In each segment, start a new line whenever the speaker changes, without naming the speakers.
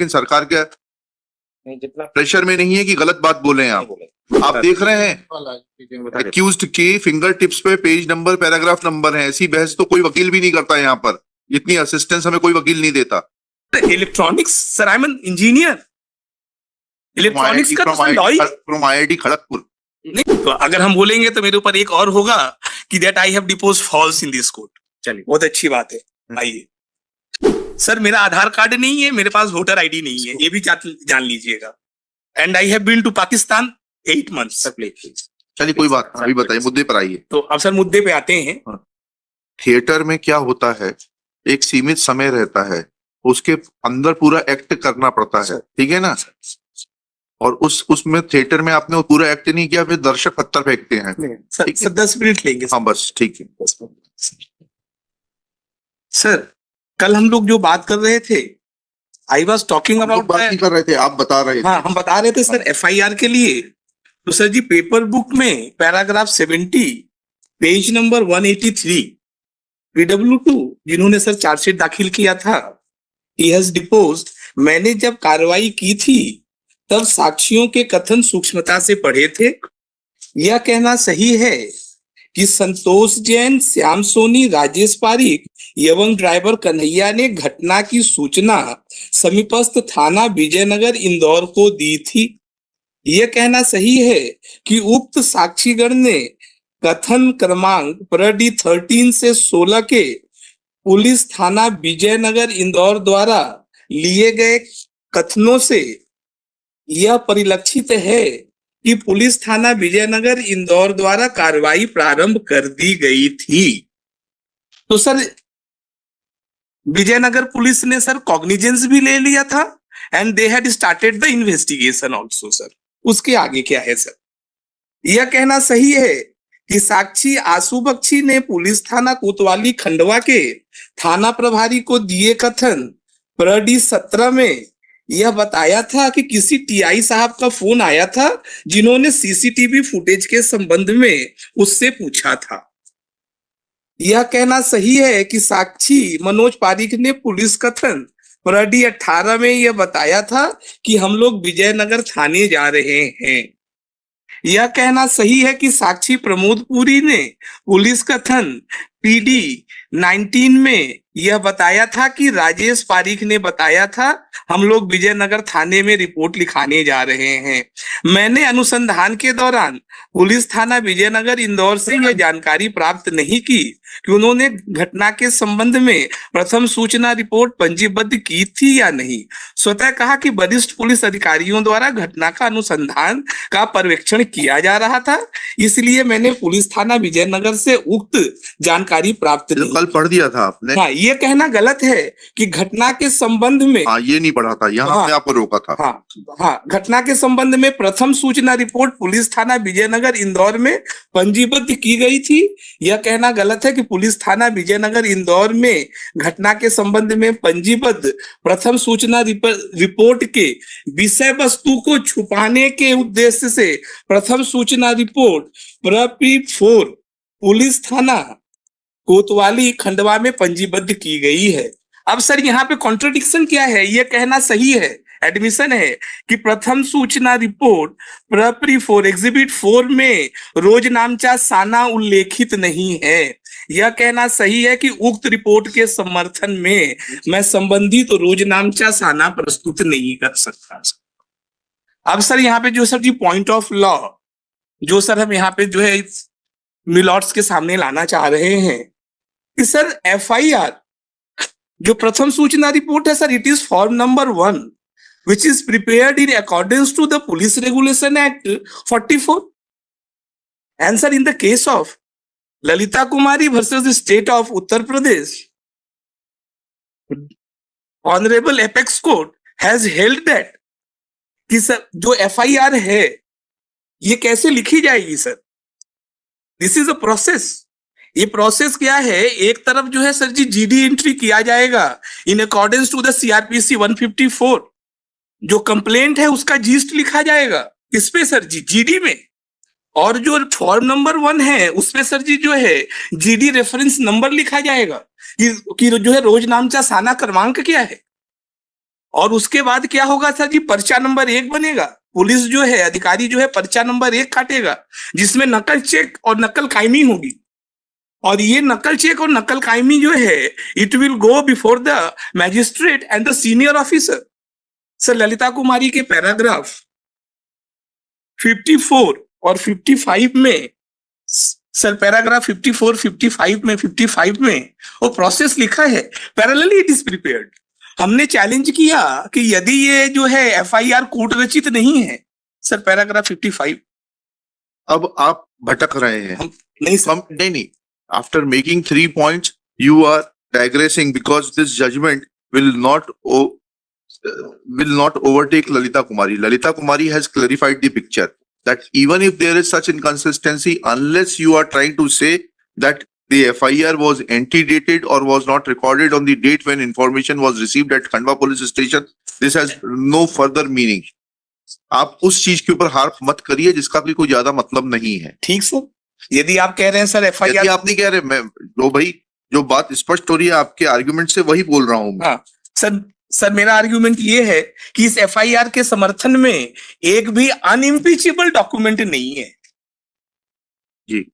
लेकिन सरकार के
जितना
प्रेशर में नहीं है कि गलत बात बोले हैं आप देख रहे हैं एक्यूज्ड के फिंगर टिप्स पे पेज नंबर पैराग्राफ नंबर है। ऐसी बहस तो कोई वकील भी नहीं करता यहाँ पर, इतनी असिस्टेंस हमें कोई वकील नहीं देता।
Electronics sir, I M an engineer, electronics का तो law he
from IIT Kharagpur.
नहीं, तो अगर हम बोलेंगे तो मेरे ऊपर एक और होगा कि that I have depots falls in this court. चलिए, बहुत अच्छी बात है। आइए सर, मेरा आधार कार्ड नहीं है, मेरे पास वोटर आईडी नहीं है, ये भी जान लीजिएगा। And I have been to Pakistan 8 months।
चलिए कोई बात, अभी बताइए, मुद्दे पर आइए।
तो अब सर मुद्दे पे आते हैं।
थिएटर में क्या होता है, एक सीमित समय रहता है, उसके अंदर पूरा एक्ट करना पड़ता है, ठीक है ना। और उसमें थिएटर में आपने वो पूरा एक्ट नहीं किया, फिर दर्शक पत्थर फेंकते हैं।
सर 10 मिनट लेंगे।
हाँ बस ठीक है।
सर कल हम लोग जो बात कर रहे थे, आई वॉज टॉकिंग अबाउट,
बात नहीं कर रहे थे, आप बता रहे थे।
हाँ, हम बता रहे थे सर FIR के लिए। तो सर जी, पेपर बुक में पैराग्राफ 70 पेज नंबर 183 PW2 जिन्होंने सर चार्जशीट दाखिल किया था, he has deposed, मैंने जब कार्रवाई की थी तब साक्षियों के कथन सूक्ष्मता से पढ़े थे। यह कहना सही है कि संतोष जैन, श्याम सोनी, राजेश पारिक एवं ड्राइवर कन्हैया ने घटना की सूचना समीपस्थ थाना विजयनगर इंदौर को दी थी। यह कहना सही है कि उक्त साक्षीगण ने कथन क्रमांक प्रडी 13 से 16 के पुलिस थाना विजयनगर इंदौर द्वारा लिए गए कथनों से यह परिलक्षित है कि पुलिस थाना विजयनगर इंदौर द्वारा कार्रवाई प्रारंभ कर दी गई थी। तो सर विजयनगर पुलिस ने सर कॉग्निजेंस भी ले लिया था and they had started the investigation also. Sir उसके आगे क्या है सर? यह कहना सही है कि साक्षी आशु बख्शी ने पुलिस थाना कोतवाली खंडवा के थाना प्रभारी को दिए कथन प्रडी 17 में यह बताया था कि किसी TI साहब का फोन आया था जिन्होंने CCTV फुटेज के संबंध में उससे पूछा था। यह कहना सही है कि साक्षी मनोज पारिक ने पुलिस कथन प्रडी 18 में यह बताया था कि हम लोग विजयनगर थाने जा रहे हैं। यह कहना सही है कि साक्षी प्रमोद पुरी ने पुलिस कथन PD 19 में यह बताया था कि राजेश पारिक ने बताया था हम लोग विजयनगर थाने में रिपोर्ट लिखाने जा रहे हैं। मैंने अनुसंधान के दौरान पुलिस थाना विजयनगर इंदौर से यह जानकारी प्राप्त नहीं की कि उन्होंने घटना के संबंध में प्रथम सूचना रिपोर्ट पंजीबद्ध की थी या नहीं। स्वतः कहा कि वरिष्ठ पुलिस अधिकारियों द्वारा घटना का अनुसंधान का पर्यवेक्षण किया जा रहा था, इसलिए मैंने पुलिस थाना विजयनगर से उक्त जानकारी प्राप्त नहीं।
कल पढ़ दिया था आपने।
हाँ, ये कहना गलत है कि घटना के संबंध में,
हाँ ये नहीं पढ़ा था, यहाँ
हाँ,
आपको रोका था।
हाँ, घटना के संबंध में प्रथम सूचना रिपोर्ट पुलिस थाना विजयनगर इंदौर में पंजीबद्ध की गई थी। यह कहना गलत है कि पुलिस थाना विजयनगर इंदौर में घटना के संबंध में पंजीबद्ध प्रथम सूचना रिपोर्ट के विषय वस्तु को छुपाने के उद्देश्य से प्रथम सूचना रिपोर्ट प्रपी 4 पुलिस थाना कोतवाली खंडवा में पंजीबद्ध की गई है। अब सर यहाँ पे कॉन्ट्रडिक्शन क्या है? यह कहना सही है, एडमिशन है कि प्रथम सूचना रिपोर्ट प्रपरी 4 एग्जिबिट 4 में रोजनामचा साना उल्लेखित नहीं है। यह कहना सही है कि उक्त रिपोर्ट के समर्थन में मैं संबंधित रोजनामचा साना प्रस्तुत नहीं कर सकता। अब सर यहाँ पे जो सर जी पॉइंट ऑफ लॉ जो सर हम यहाँ पे जो है मिलॉट्स के सामने लाना चाह रहे हैं कि सर FIR जो प्रथम सूचना रिपोर्ट है sir, it is form number 1 which is prepared in accordance to the Police Regulation Act 44. And sir, in the case of Lalita Kumari versus the state of Uttar Pradesh, Honorable Apex Court has held that कि sir जो FIR है ये कैसे लिखी जाएगी sir? This is a process. ये process क्या है? एक तरफ जो है सर जी GD एंट्री किया जाएगा in accordance to the CRPC 154, जो कंप्लेंट है उसका जीस्ट लिखा जाएगा किस पे सर जी? GD में। और जो फॉर्म नंबर 1 है उसमें सर जी जो है GD रेफरेंस नंबर लिखा जाएगा कि जो है रोजनामचा साना क्रमांक क्या है। और उसके बाद क्या होगा सर जी, पर्चा नंबर 1 बनेगा। पुलिस जो है, अधिकारी जो है, पर्चा नंबर 1 काटेगा, जिसमें नकल चेक और नकल कायमी होगी। और ये नकल चेक और नकल कायमी जो है, it will go before the magistrate and the senior officer. Sir, Lalita Kumari के पैराग्राफ 54 और 55 में, सर पैराग्राफ 54, 55 में वो प्रोसेस लिखा है, पैरेलली इट इज प्रिपेयर्ड। हमने चैलेंज किया कि यदि ये जो है एफआईआर कोर्ट रचित नहीं है, सर पैराग्राफ 55।
अब आप भटक रहे हैं।
नहीं सर,
नहीं, after making 3 points you are digressing because this judgment will not overtake Lalita Kumari. Lalita Kumari has clarified the picture that even if there is such inconsistency, unless you are trying to say that the FIR was antedated or was not recorded on the date when information was received at Khandwa police station, this has no further meaning. आप उस चीज के ऊपर harp मत करिए जिसका भी कोई ज्यादा मतलब नहीं है।
ठीक सर, यदि आप कह रहे हैं सर एफआईआर,
यदि आप नहीं कह रहे, मैं जो बात स्पष्ट हो रही है आपके आर्गुमेंट से, वही बोल रहा हूँ।
हाँ सर, मेरा आर्ग्यूमेंट ये है कि इस एफआईआर के समर्थन में एक भी अनइम्पीचेबल डॉक्यूमेंट नहीं है
जी।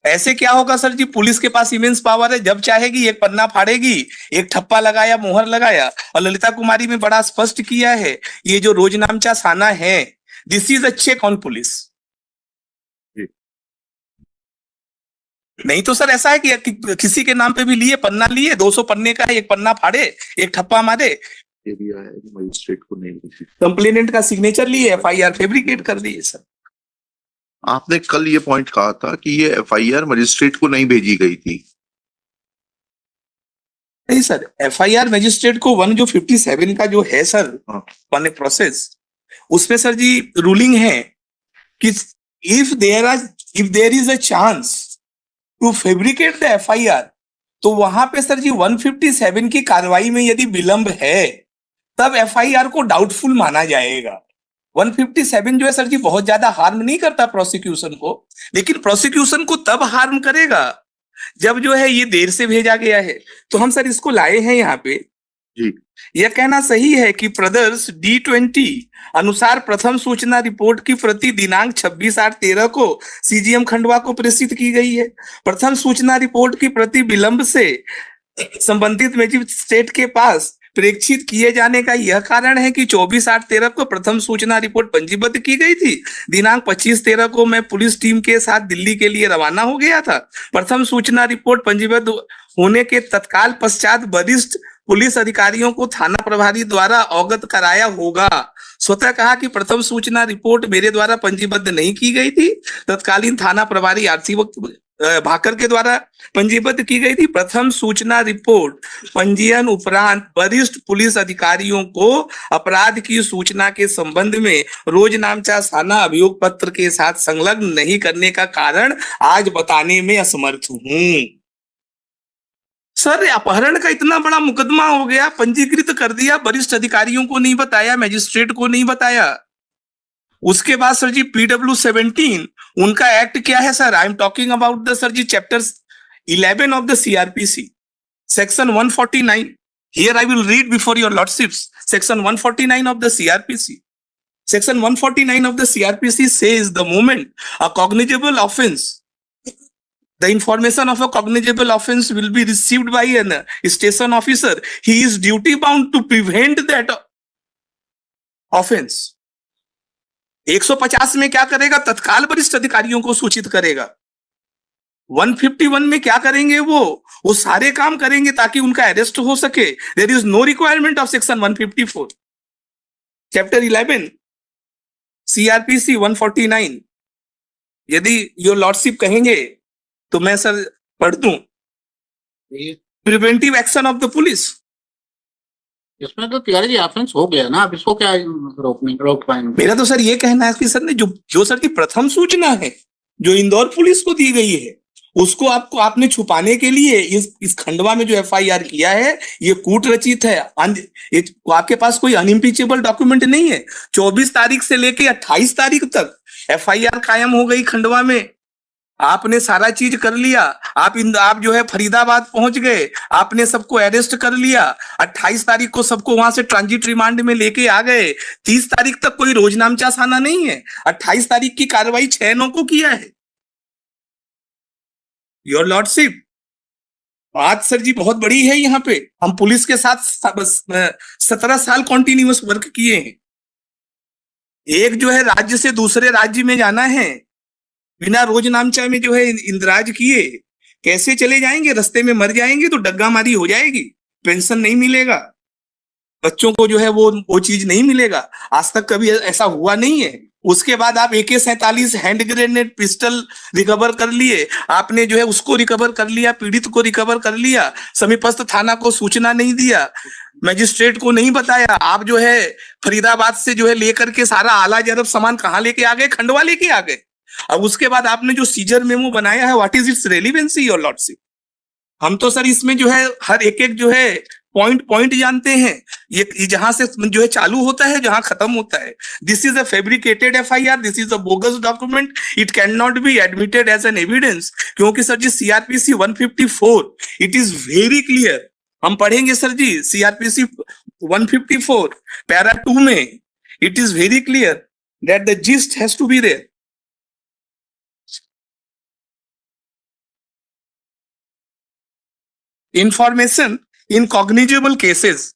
ऐसे क्या होगा सर जी, पुलिस के पास इमेंस पावर है, जब चाहेगी एक पन्ना फाड़ेगी, एक ठप्पा लगाया, मोहर लगाया। और ललिता कुमारी में बड़ा स्पष्ट किया है, ये जो रोजनामचा साना है, this is a check on police. नहीं तो सर ऐसा है कि किसी के नाम पे भी लिए, पन्ना लिए, 200 पन्ने का है, एक पन्ना फाड़े, एक ठप्पा मारे,
मजिस्ट्रेट को नहीं,
कंप्लेनेंट का सिग्नेचर लिए, एफआईआर फैब्रिकेट कर दिए। सर
आपने कल ये पॉइंट कहा था कि ये एफआईआर मजिस्ट्रेट को नहीं भेजी गई थी।
नहीं सर, एफआईआर मजिस्ट्रेट को 157 का जो है सर, वन प्रोसेस, उसमें सर जी रूलिंग है कि if there is a chance to fabricate the FIR, तो वहां पे सर जी 157 की कार्रवाई में यदि विलंब है, तब एफआईआर को डाउटफुल माना जाएगा। 157 जो है सर जी बहुत ज्यादा हार्म नहीं करता प्रोसिक्यूशन को, लेकिन प्रोसिक्यूशन को तब हार्म करेगा जब जो है ये देर से भेजा गया है। तो हम सर इसको लाए हैं यहाँ पे
जी।
यह कहना सही है कि ब्रदर्स D20 अनुसार प्रथम सूचना रिपोर्ट की प्रति दिनांक 26/8/13 को सीजीएम खंडवा को प्रेषित की गई है। प्रथम सूचना रिपोर्ट की प्रति विलंब से संबंधित मजिस्ट्रेट के पास प्रेक्षित किए जाने का यह कारण है कि 24/8/13 को प्रथम सूचना रिपोर्ट पंजीबद्ध की गई थी। दिनांक 25/13 को मैं पुलिस टीम के साथ दिल्ली के लिए रवाना हो गया था। प्रथम सूचना रिपोर्ट पंजीबद्ध होने के तत्काल पश्चात वरिष्ठ पुलिस अधिकारियों को थाना प्रभारी द्वारा अवगत कराया होगा। स्वतः कहा कि प्रथम सूचना रिपोर्ट मेरे द्वारा पंजीबद्ध नहीं की गई थी, तत्कालीन थाना प्रभारी आरसी भाकर के द्वारा पंजीबद्ध की गई थी। प्रथम सूचना रिपोर्ट पंजीयन उपरांत वरिष्ठ पुलिस अधिकारियों को अपराध की सूचना के संबंध में रोजनामचा थाना अभियोग पत्र के साथ संलग्न नहीं करने का कारण आज बताने में असमर्थ हूं। सर, अपहरण का इतना बड़ा मुकदमा हो गया, पंजीकृत कर दिया, वरिष्ठ अधिकारियों को नहीं बताया, मैजिस्ट्रेट को नहीं बताया। उसके बाद सर जी PW17 उनका एक्ट क्या है sir? I am talking about the sir जी chapter 11 of the CRPC, section 149। Here I will read before your lordships section 149 of the CRPC। Section 149 of the CRPC says the moment a cognizable offense, the information of a cognizable offense will be received by a station officer, he is duty bound to prevent that offense। 150 में क्या करेगा? तत्काल वरिष्ठ अधिकारियों को सूचित करेगा। 151 में क्या करेंगे? वो सारे काम करेंगे ताकि उनका अरेस्ट हो सके। There is no requirement of section 154। Chapter 11 CRPC 149, यदि योर लॉर्डशिप कहेंगे तो मैं सर पढ़ दूं। Preventive action of the police,
इसमें तो तिवारी जी ऑफेंस हो गया ना, अब इसको क्या रोक पाएंगे?
मेरा तो सर ये कहना है कि सर ने जो सर की प्रथम सूचना है जो इंदौर पुलिस को दी गई है, उसको आपने छुपाने के लिए इस खंडवा में जो FIR किया है ये कूट रचित है। आपके पास कोई अनइम्पीचेबल डॉक्यूमेंट नहीं है। 24 तारीख से लेके 28 तारीख तक FIR कायम हो गई खंडवा में आपने सारा चीज कर लिया, आप जो है फरीदाबाद पहुंच गए, आपने सबको अरेस्ट कर लिया, 28 तारीख को सबको वहां से ट्रांजिट रिमांड में लेके आ गए, 30 तारीख तक कोई रोजनामचा साना नहीं है, 28 तारीख की कार्रवाई 6/9 को किया है। योर लॉर्डशिप, बात सर जी बहुत बड़ी है। यहाँ पे हम पुलिस के साथ 17 साल कॉन्टिन्यूअस वर्क किए हैं। एक जो है राज्य से दूसरे राज्य में जाना है, बिना रोजनामचा में जो है इंदराज किए कैसे चले जाएंगे? रास्ते में मर जाएंगे तो डग्गा मारी हो जाएगी, पेंशन नहीं मिलेगा, बच्चों को जो है वो चीज नहीं मिलेगा। आज तक कभी ऐसा हुआ नहीं है। उसके बाद आप AK-47 hand grenade pistol recover कर लिए, आपने जो है उसको रिकवर कर लिया, पीड़ित को रिकवर कर लिया, समीपस्थ थाना को सूचना नहीं दिया, मजिस्ट्रेट को नहीं बताया। आप जो है फरीदाबाद से जो है लेकर के सारा आला जरब सामान कहाँ लेके आ गए? खंडवा लेके आ गए। अब उसके बाद आपने जो सीजर मेमो बनाया है, what is it's relevancy your lordship? हम तो सर इसमें जो है हर एक जो है पॉइंट जानते हैं, ये जहां से जो है चालू होता है, जहां खत्म होता है। This is a fabricated FIR, this is a bogus document, it can not be admitted as an evidence. क्योंकि sir ji CRPC 154 it is very clear. हम पढ़ेंगे सर जी CRPC 154 पैरा 2 में, it is very clear that the gist has to be there. Information in cognizable cases.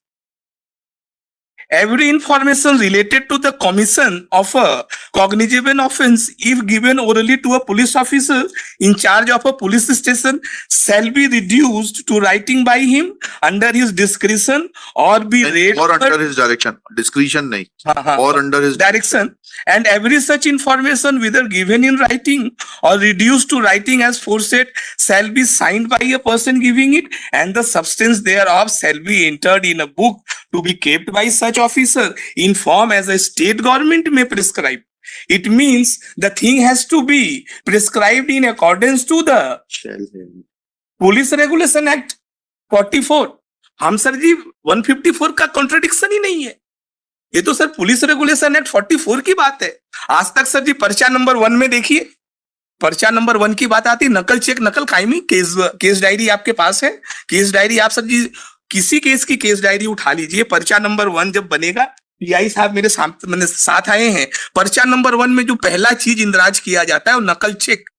Every information related to the commission of a cognizable offense, if given orally to a police officer in charge of a police station, shall be reduced to writing by him under his discretion or be read
और under his direction, discretion नहीं, और under his
direction. And every such information, whether given in writing or reduced to writing as foresaid, shall be signed by a person giving it, and the substance thereof shall be entered in a book to be kept by such officer in form as a state government may prescribe. It means the thing has to be prescribed in accordance to the Police Regulation Act 44. हम sir जी 154 का contradiction ही नहीं है, ये तो sir police regulation act 44 की बात है। आज तक सर जी पर्चा नंबर 1 में देखिए, पर्चा नंबर 1 की बात आती, नकल चेक नकल कायमी, केस डायरी आपके पास है, केस डायरी आप सर जी किसी केस की केस डायरी उठा लीजिए, पर्चा नंबर 1 जब बनेगा, PI साहब मेरे साथ आए हैं, पर्चा नंबर 1 में जो पहला चीज इंदराज किया जाता है वो नकल चेक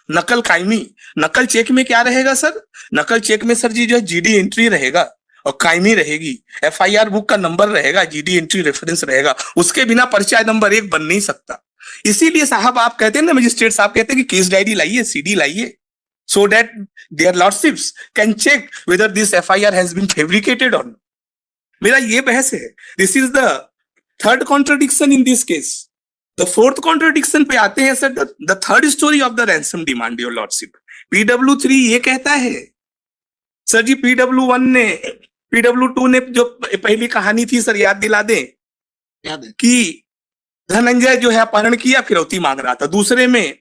नकल कायमी। नकल चेक में क्या रहेगा सर? नकल चेक में सर जी जो है GD एंट्री रहेगा और कायमी रहेगी, FIR बुक का नंबर रहेगा, GD एंट्री रेफरेंस रहेगा, उसके बिना पर्चा नंबर 1 बन नहीं सकता। इसीलिए साहब आप कहते हैं ना, मजिस्ट्रेट साहब कहते हैं कि केस डायरी लाइए, CD लाइए, so that their lordships can check whether this FIR has been fabricated or not. मेरा ये बहस है। This is the third contradiction in this case. The fourth contradiction पे आते हैं sir, the third story of the ransom demand, your lordship. PW3 ये कहता है सर जी, PW2 ने जो पहली कहानी थी सर याद दिला दें, कि धनंजय जो है अपहरण किया, फिरौती मांग रहा था। दूसरे में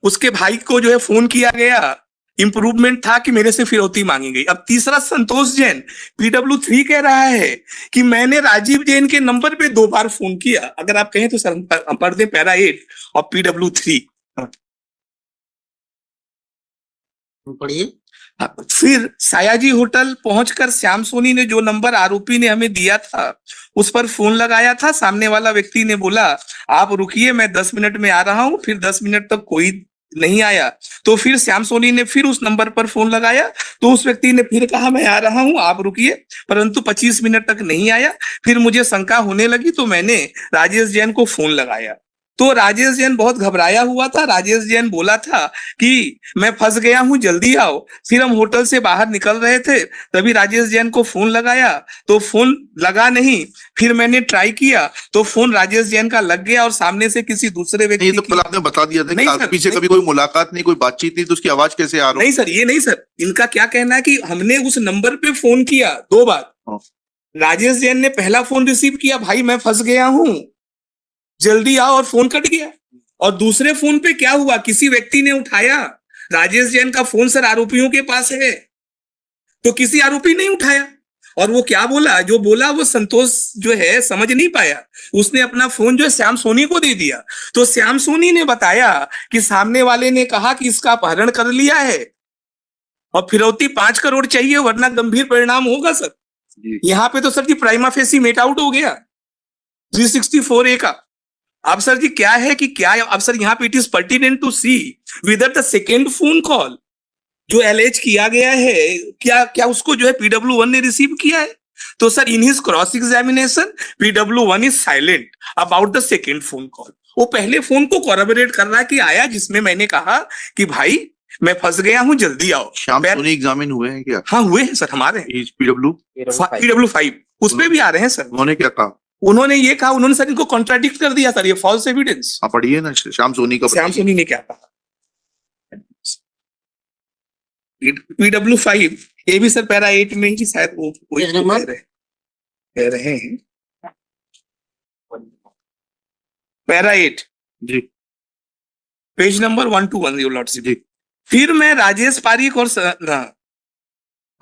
उसके भाई को जो है फोन किया गया, इंप्रूवमेंट था कि मेरे से फिरौती मांगी गई। अब तीसरा संतोष जैन PW3 कह रहा है कि मैंने राजीव जैन के नंबर पे 2 बार फोन किया। अगर आप कहें तो सर हम पढ़ दें पैरा 8 और PW3
पढ़िए।
फिर सायाजी होटल पहुंचकर श्याम सोनी ने जो नंबर आरोपी ने हमें दिया था उस पर फोन लगाया था। सामने वाला व्यक्ति ने बोला आप रुकिए, मैं 10 मिनट में आ रहा हूं। फिर 10 मिनट तक कोई नहीं आया, तो फिर श्याम सोनी ने फिर उस नंबर पर फोन लगाया, तो उस व्यक्ति ने फिर कहा मैं आ रहा हूं, आप रुकिए, परंतु 25 मिनट तक नहीं आया। फिर मुझे शंका होने लगी तो मैंने राजेश जैन को फोन लगाया, तो राजेश जैन बहुत घबराया हुआ था। राजेश जैन बोला था कि मैं फंस गया हूं, जल्दी आओ। फिर हम होटल से बाहर निकल रहे थे, तभी राजेश जैन को फोन लगाया तो फोन लगा नहीं। फिर मैंने ट्राई किया तो फोन राजेश जैन का लग गया और सामने से किसी दूसरे व्यक्ति
तो कल आपने बता दिया था कि आरोपी से कभी कोई मुलाकात नहीं, कोई बातचीत नहीं, तो उसकी आवाज कैसे आ रही?
नहीं सर, ये नहीं सर, इनका क्या कहना है कि हमने उस नंबर पे फोन किया 2 बार। राजेश जैन ने पहला फोन रिसीव किया, भाई मैं फंस गया हूं, जल्दी आओ, और फोन कट गया। और दूसरे फोन पे क्या हुआ, किसी व्यक्ति ने उठाया। राजेश जैन का फोन सर आरोपियों के पास है, तो किसी आरोपी नहीं उठाया। और वो क्या बोला, जो बोला वो संतोष जो है समझ नहीं पाया, उसने अपना फोन जो है श्याम सोनी को दे दिया। तो श्याम सोनी ने बताया कि सामने वाले ने कहा कि इसका अपहरण कर लिया है और फिरौती 5 करोड़ चाहिए वरना गंभीर परिणाम होगा सर।
जी।
यहाँ पे तो सर जी प्राइमा फेसी मेट आउट हो गया 364A का। अब सर जी क्या है कि क्या, अब सर यहाँ पे it is pertinent to see whether the second phone call जो एलेज किया गया है क्या क्या उसको जो है PW1 ने रिसीव किया है। तो sir in his cross examination PW1 is silent about the second phone call. वो पहले फोन को कोरबोरेट कर रहा कि आया जिसमें मैंने कहा कि भाई मैं फंस गया हूं जल्दी आओ।
श्याम सोनी एग्जामिन हुए हैं क्या?
हाँ हुए हैं सर हमारे PW5 उसमें भी आ रहे हैं सर।
उन्होंने क्या कहा?
उन्होंने ये कहा, उन्होंने सर इनको कॉन्ट्राडिक्ट कर दिया सर, ये फॉल्स एविडेंस।
आप पढ़िए ना श्याम सोनी का।
श्याम सोनी ने क्या कहा? PW5 ये भी सर पैरा 8 में ही शायद वो
पेज नंबर?
कह रहे हैं पैरा 8
जी
पेज नंबर 121 योर लॉर्डशिप।
जी।
फिर मैं राजेश पारीक और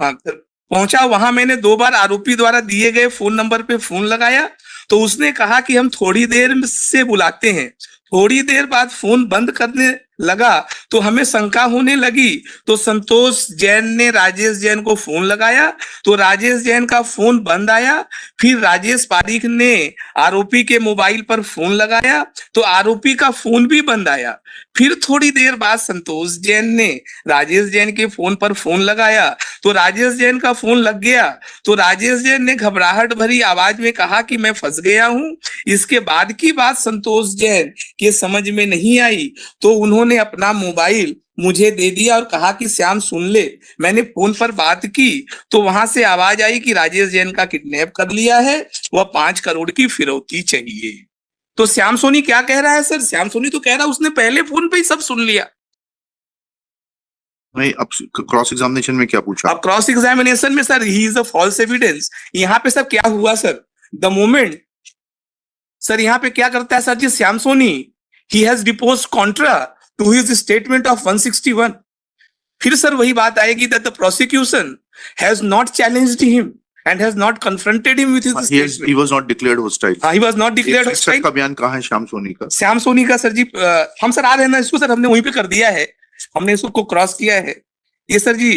पहुंचा वहां, मैंने 2 बार आरोपी द्वारा दिए गए फोन नंबर पे फोन लगाया तो उसने कहा कि हम थोड़ी देर से बुलाते हैं। थोड़ी देर बाद फोन बंद करने लगा तो हमें शंका होने लगी तो संतोष जैन ने राजेश जैन को फोन लगाया तो राजेश जैन का फोन बंद आया। फिर राजेश पारीक ने आरोपी के मोबाइल पर फोन लगाया तो आरोपी का फोन भी बंद आया। फिर थोड़ी देर बाद संतोष जैन ने राजेश जैन के फोन पर फोन लगाया तो राजेश जैन का फोन लग गया तो राजेश जैन ने घबराहट भरी आवाज में कहा कि मैं फंस गया हूं। इसके बाद की बात संतोष जैन के समझ में नहीं आई तो उन्होंने अपना मोबाइल मुझे दे दिया और कहा कि श्याम सुन ले। मैंने फोन पर बात की तो वहां से आवाज आई कि राजेश जैन का किडनैप कर लिया है, वह 5 करोड़ की फिरौती चाहिए। तो श्याम सोनी क्या कह रहा है सर? श्याम सोनी तो कह रहा है उसने पहले फोन पे ही सब सुन लिया।
नहीं, अब क्रॉस एग्जामिनेशन में क्या पूछा?
अब क्रॉस एग्जामिनेशन में sir he is a false evidence. यहाँ पे सर क्या हुआ सर, द मोमेंट सर यहाँ पे क्या करता है sir ji Shyam Soni, he has deposed contra to his statement of 161। फिर सर वही बात आएगी that the prosecution has not challenged him and has not confronted him with his statement.
He was not declared hostile.
He was not declared hostile.
का बयान कहाँ है श्याम सोनी का?
श्याम सोनी का सर जी हम सर आ रहे हैं ना, इसको सर हमने वहीं पे कर दिया है, हमने इसको क्रॉस किया है। ये सर जी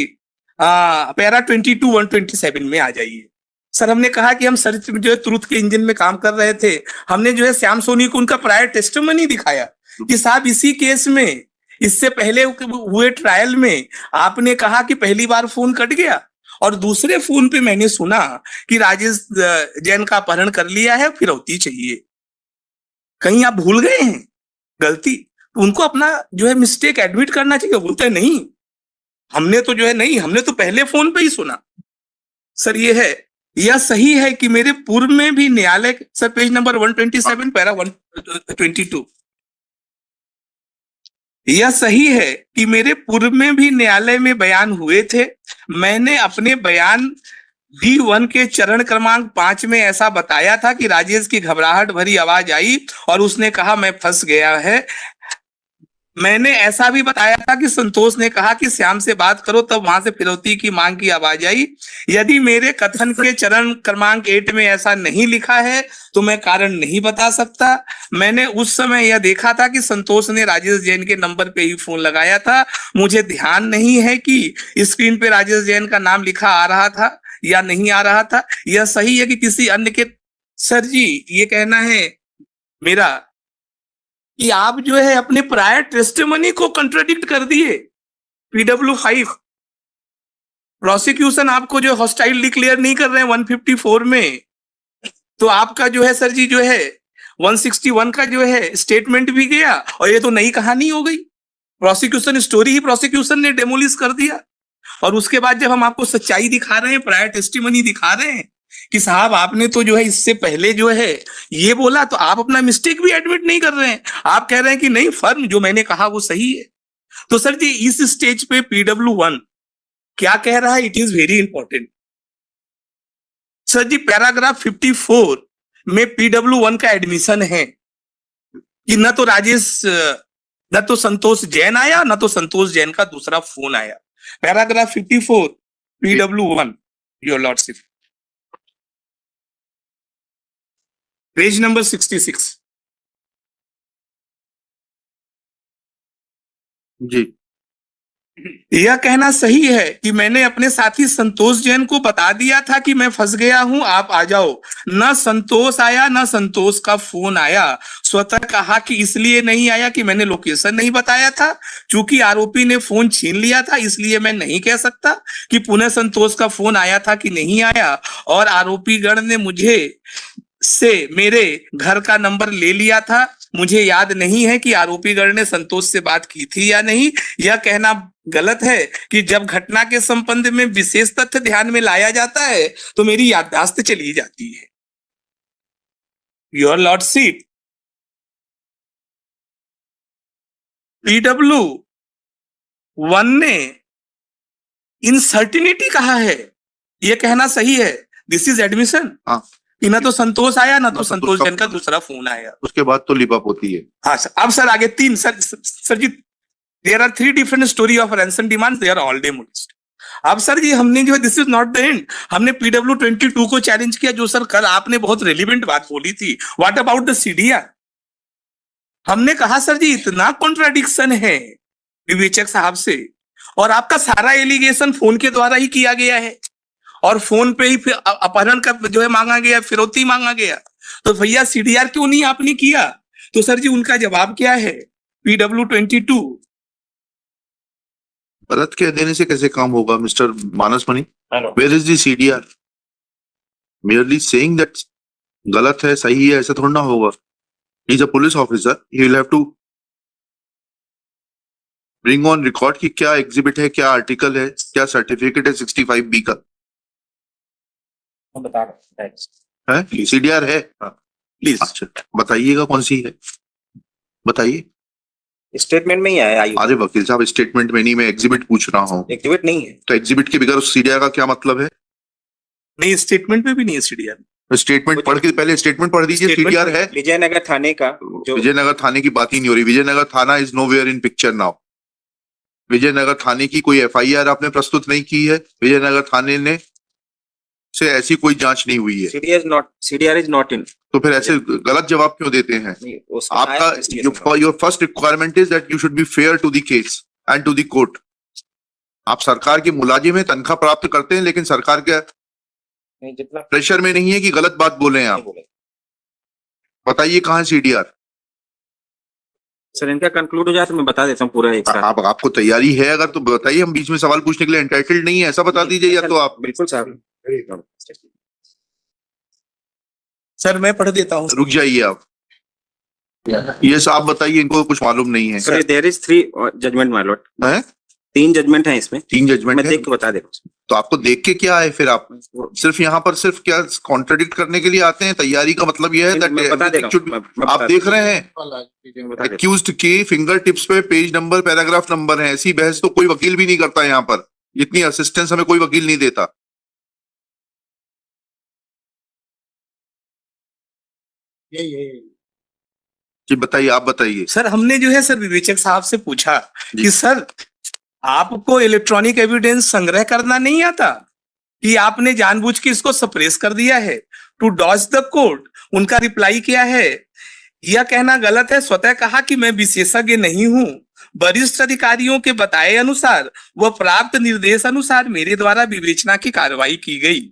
पैरा 22 127 में आ जाइए। सर हमने कहा कि हम सर जो है ट्रुथ के इंजन में काम कर रहे थे, हमने जो है श्याम सोनी को उनका प्रायर टेस्टिमनी दिखाया कि साहब इसी केस में इससे पहले हुए ट्रायल में आपने कहा कि पहली बार फोन कट गया और दूसरे फोन पे मैंने सुना कि राजेश जैन का अपहरण कर लिया है, फिरौती चाहिए। कहीं आप भूल गए हैं गलती? उनको अपना जो है मिस्टेक एडमिट करना चाहिए। बोलते नहीं हमने तो जो है नहीं, हमने तो पहले फोन पे ही सुना। सर ये है, यह सही है कि मेरे पूर्व में भी न्यायालय, सर पेज नंबर 127 पैरा 122, यह सही है कि मेरे पूर्व में भी न्यायालय में बयान हुए थे। मैंने अपने बयान D1 के चरण क्रमांक 5 में ऐसा बताया था कि राजेश की घबराहट भरी आवाज आई और उसने कहा मैं फंस गया है। मैंने ऐसा भी बताया था कि संतोष ने कहा कि श्याम से बात करो, तब वहां से फिरौती की मांग की आवाज आई। यदि मेरे कथन के चरण क्रमांक 8 में ऐसा नहीं लिखा है तो मैं कारण नहीं बता सकता। मैंने उस समय यह देखा था कि संतोष ने राजेश जैन के नंबर पे ही फोन लगाया था। मुझे ध्यान नहीं है कि स्क्रीन पे राजेश जैन का नाम लिखा आ रहा था या नहीं आ रहा था। यह सही है कि किसी अन्य के, सर जी ये कहना है मेरा कि आप जो है अपने प्रायर टेस्टिमनी को कंट्राडिक्ट कर दिए। PW5 प्रोसिक्यूशन आपको जो हॉस्टाइल डिक्लेयर नहीं कर रहे हैं 154 में, तो आपका जो है सर जी जो है 161 का जो है स्टेटमेंट भी गया और ये तो नई कहानी हो गई। प्रोसिक्यूशन स्टोरी ही प्रोसिक्यूशन ने डेमोलिश कर दिया। और उसके बाद जब हम आपको सच्चाई दिखा रहे हैं, प्रायर टेस्टिमनी दिखा रहे हैं कि साहब आपने तो जो है इससे पहले जो है ये बोला, तो आप अपना मिस्टेक भी एडमिट नहीं कर रहे हैं। आप कह रहे हैं कि नहीं फर्म जो मैंने कहा वो सही है। तो सर जी इस स्टेज पे PW1 क्या कह रहा है, it is very important. Sir जी पैराग्राफ 54 में PW1 का एडमिशन है कि न तो राजेश, न तो संतोष जैन आया, न तो संतोष जैन का दूसरा फोन आया। Paragraph 54 PW1 your lordship. Page number 66।
जी।
यह कहना सही है कि मैंने अपने साथी संतोष जैन को बता दिया था कि मैं फंस गया हूं, आप आ जाओ। न संतोष आया, न संतोष का फोन आया। स्वतः कहा कि इसलिए नहीं आया कि मैंने लोकेशन नहीं बताया था। चूंकि आरोपी ने फोन छीन लिया था, इसलिए मैं नहीं कह सकता कि पुनः संतोष का फोन आया था कि नहीं आया। और आरोपी गण ने मुझे से मेरे घर का नंबर ले लिया था। मुझे याद नहीं है कि आरोपीगण ने संतोष से बात की थी या नहीं। यह कहना गलत है कि जब घटना के संबंध में विशेष तथ्य ध्यान में लाया जाता है तो मेरी याददाश्त चली जाती है। योर लॉर्डशिप, PW 1 ने इनसर्टिनिटी कहा है, यह कहना सही है। दिस इज एडमिशन
हाँ।
कि ना तो संतोष आया ना तो
ना
संतोष
संतोष
जैन का दूसरा फोन आया।
उसके बाद तो लिप अप होती है।
हाँ सर। अब सर आगे तीन sir ji, there are 3 different story of ransom demands, they are all demolished. अब सर जी हमने जो है, this is not the end, हमने PW 22 को चैलेंज किया, जो सर कल आपने बहुत रेलिवेंट बात बोली थी। What about the CDR? हमने कहा सर जी इतना कॉन्ट्राडिक्शन है विवेचक साहब से, और आपका सारा एलिगेशन फोन के द्वारा ही किया गया है, और फोन पे ही फिर अपहरण का जो है मांगा गया, फिरौती मांगा गया। तो भैया CDR क्यों नहीं आपने किया? तो सर जी उनका जवाब क्या है? PW 22
गलत कह देने से कैसे काम होगा mister Manas Mani?
Hello.
Where is the CDR? merely saying that गलत है सही है ऐसा थोड़ा ना होगा। He is a police officer, he will have to bring on record कि क्या एग्जिबिट है, क्या आर्टिकल है, क्या सर्टिफिकेट है 65B का
मैं बता रहा हूँ।
है। CDR है?
प्लीज।
अच्छा बताइएगा कौन सी है, बताइए।
स्टेटमेंट में ही आया आयु।
अरे वकील साहब स्टेटमेंट में नहीं, मैं एग्जिबिट पूछ रहा हूँ।
एक्टिवेट नहीं है।
तो एग्जिबिट के बगैर CDR का क्या मतलब है?
नहीं, स्टेटमेंट में भी नहीं है CDR।
स्टेटमेंट पढ़ के पहले स्टेटमेंट पढ़ दीजिए।
Statement
CDR है?
विजयनगर थाने का जो
विजयनगर थाने की बात ही नहीं हो रही। विजयनगर थाना is nowhere in picture now. Vijaynagar थाने की कोई FIR आपने प्रस्तुत नहीं की है। विजयनगर थाने ने से ऐसी कोई जांच नहीं हुई है।
CDR is not in.
तो फिर ऐसे गलत जवाब क्यों देते हैं? आपका your first requirement is that you should be fair to the case and to the court. आप सरकार के मुलाजिम हैं, तनख्वाह प्राप्त करते हैं, लेकिन सरकार के
नहीं जितना
प्रेशर में नहीं है कि गलत बात बोले आप। बताइए कहाँ CDR?
सर इनका कंक्लूड हो जाए तो मैं बता देता हूँ पूरा एक साथ।
आप आपको तैयारी है अगर तो बताइए, हम बीच में सवाल पूछने के लिए एंटाइटल्ड नहीं है ऐसा बता दीजिए, या तो आप
बिल्कुल साहब।
सर मैं पढ़ देता हूँ।
रुक जाइए आप। ये आप बताइए, इनको कुछ मालूम नहीं है।
Sir there is 3 judgement my lord.
हैं?
3 जजमेंट हैं इसमें।
3 जजमेंट
मैं
है?
देख के बता दे रहा हूँ।
तो आपको देख के क्या है फिर? आप सिर्फ यहाँ पर सिर्फ क्या कॉन्ट्रडिक्ट करने के लिए आते हैं? तैयारी का मतलब यह है
मैं बता दे रहा हूँ।
आप देख रहे हैं
बता दे-
एक्यूज्ड के फिंगर टिप्स पे पेज नंबर पैराग्राफ नंबर है। ऐसी बहस तो कोई वकील भी नहीं करता यहाँ पर। इतनी असिस्टेंस हमें कोई वकील नहीं देता। जी बताइए, आप बताइए।
सर हमने जो है सर विवेचक साहब से पूछा
जी।
कि सर आपको इलेक्ट्रॉनिक एविडेंस संग्रह करना नहीं आता, कि आपने जानबूझ के इसको सप्रेस कर दिया है टू डॉज द कोर्ट? उनका रिप्लाई क्या है? यह कहना गलत है। स्वतः कहा कि मैं विशेषज्ञ नहीं हूं। वरिष्ठ अधिकारियों के बताए अनुसार व प्राप्त निर्देश अनुसार मेरे द्वारा विवेचना की कार्रवाई की गई।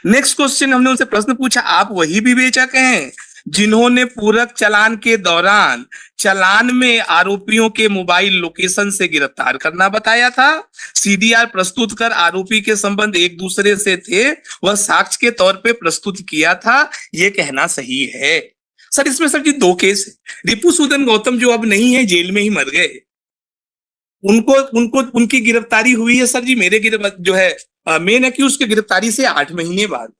नेक्स्ट क्वेश्चन हमने उनसे प्रश्न पूछा, आप वही विवेचक हैं जिन्होंने पूरक चालान के दौरान चालान में आरोपियों के मोबाइल लोकेशन से गिरफ्तार करना बताया था? CDR प्रस्तुत कर आरोपी के संबंध एक दूसरे से थे वह साक्ष्य के तौर पे प्रस्तुत किया था, ये कहना सही है? सर इसमें सर जी 2 केस है। रिपुसूदन गौतम जो अब नहीं है, जेल में ही मर गए, उनकी गिरफ्तारी हुई है सर जी मेरे जो है मेन एक्यूज की गिरफ्तारी से 8 महीने बाद।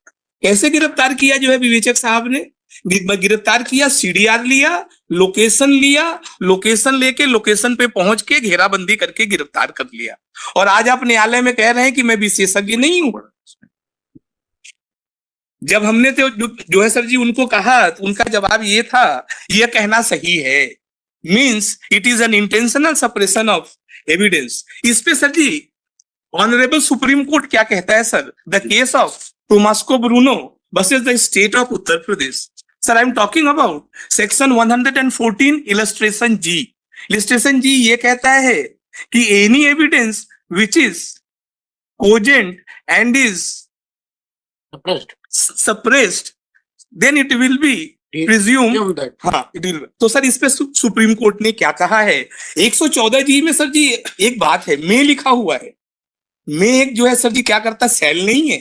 कैसे गिरफ्तार किया जो है विवेचक साहब ने? गिरफ्तार किया, CDR लिया, लोकेशन लिया, लोकेशन लेके लोकेशन पे पहुंच के घेराबंदी करके गिरफ्तार कर लिया। और आज आप न्यायालय में कह रहे हैं कि मैं विशेषज्ञ नहीं हूं। जब हमने तो जो है सर जी उनको कहा, तो उनका जवाब ये था, यह कहना सही है, means it is an intentional suppression of evidence. इस पे sir ji honourable supreme court क्या कहता है sir? The case of Tomaso Bruno versus the state of Uttar Pradesh. Sir I am talking about section 114 illustration ji. Illustration ji ये कहता है कि any evidence which is cogent and is
Suppressed.
suppressed, then it will be presumed.
Assume that.
हाँ, it will. तो sir इस पे supreme court ने क्या कहा है? 114 जी में सर जी एक बात है, मे लिखा हुआ है। मे एक जो है सर जी क्या करता, सेल नहीं है।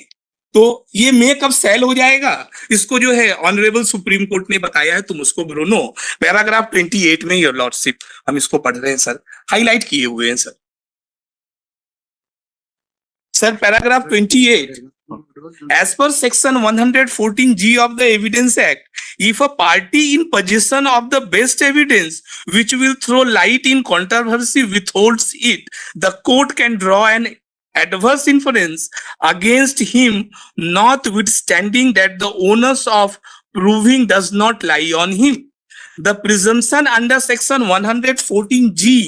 तो ये मे कब सेल हो जाएगा, इसको जो है ऑनरेबल सुप्रीम कोर्ट ने बताया है, तुम उसको भरो। नो, पैराग्राफ 28 में योर लॉर्डशिप, हम इसको पढ़ रहे हैं सर, हाईलाइट किए हुए हैं sir. Sir paragraph 28, as per section 114G of the Evidence Act, if a party in possession of the best evidence which will throw light in controversy withholds it, the court can draw an adverse inference against him, notwithstanding that the onus of proving does not lie on him. The presumption under section 114G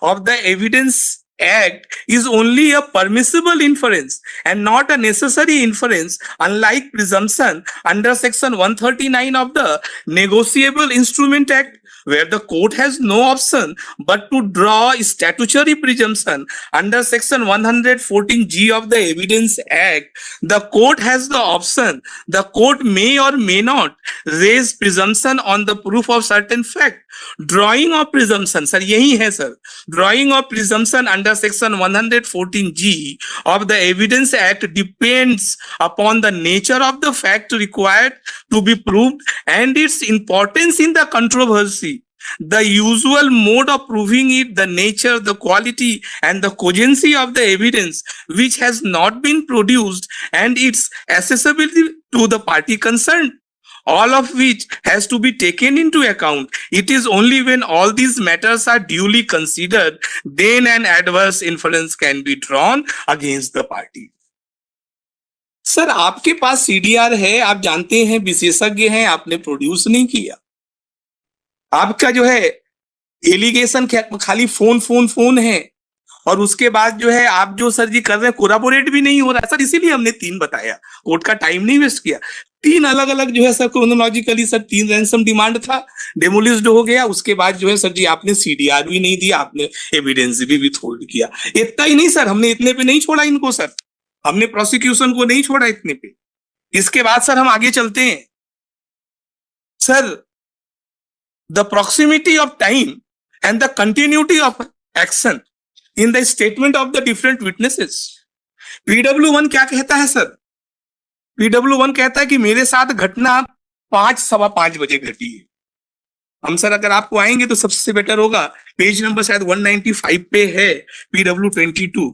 of the Evidence Act is only a permissible inference and not a necessary inference, unlike presumption under section 139 of the Negotiable Instrument Act, where the court has no option but to draw a statutory presumption. Under section 114G of the Evidence Act, the court has the option. The court may or may not raise presumption on the proof of certain fact. Drawing of presumption, sir, यही है sir. Drawing of presumption under section 114G of the Evidence Act depends upon the nature of the fact required to be proved and its importance in the controversy. The usual mode of proving it, the nature, the quality, and the cogency of the evidence which has not been produced, and its accessibility to the party concerned, all of which has to be taken into account. It is only when all these matters are duly considered, then an adverse inference can be drawn against the party. Sir आपके पास CDR है, आप जानते हैं, विशेषज्ञ हैं, आपने produce नहीं किया। आपका जो है एलिगेशन खाली फोन फोन फोन है, और उसके बाद जो है आप जो सर जी कर रहे हैं कोराबोरेट भी नहीं हो रहा है सर। इसीलिए हमने 3 बताया, कोर्ट का टाइम नहीं वेस्ट किया। 3 अलग अलग जो है sir chronologically sir 3 ransom demand था, डेमोलिस्ड हो गया। उसके बाद जो है सर जी आपने सीडीआर भी नहीं दिया, आपने एविडेंस भी विथहोल्ड किया। इतना ही नहीं सर, हमने इतने पे नहीं छोड़ा इनको सर, हमने प्रोसिक्यूशन को नहीं छोड़ा इतने पे। इसके बाद सर हम आगे चलते हैं sir. The proximity of time and the continuity of action in the statement of the different witnesses. PW1 क्या कहता है सर? PW1 कहता है कि मेरे साथ घटना 5 सवा 5 बजे घटी है। हम सर अगर आपको आएंगे तो सबसे बेटर होगा, पेज नंबर शायद 195 पे है, PW22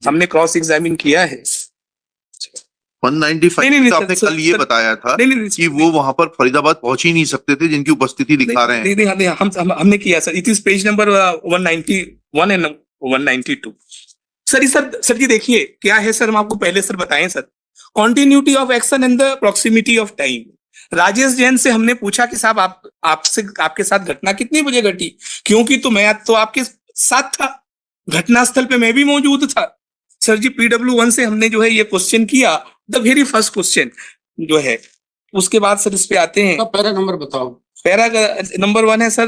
हमने क्रॉस एग्जामिन किया है।
195
नहीं,
तो आपने
सर,
कल ये
सर,
बताया था
नहीं,
कि वो वहां पर फरीदाबाद पहुंच ही नहीं सकते थे, जिनकी उपस्थिति दिखा रहे हैं।
नहीं, हमने किया sir. It is page number 191 and 192 sir. Sir ji देखिए क्या है सर, हम आपको पहले सर बताएं sir, continuity of action and the proximity of time. Rajesh Jain से हमने पूछा कि साहब आपके साथ घटना कितने बजे घटी, क्योंकि तो मैं तो आपके साथ था, घटनास्थल पे मैं भी मौजूद था। सर जी PW1 से हमने जो है ये क्वेश्चन किया, द वेरी फर्स्ट क्वेश्चन जो है। उसके बाद सर इस पे आते हैं,
पैरा नंबर बताओ।
पैरा नंबर 1 है sir,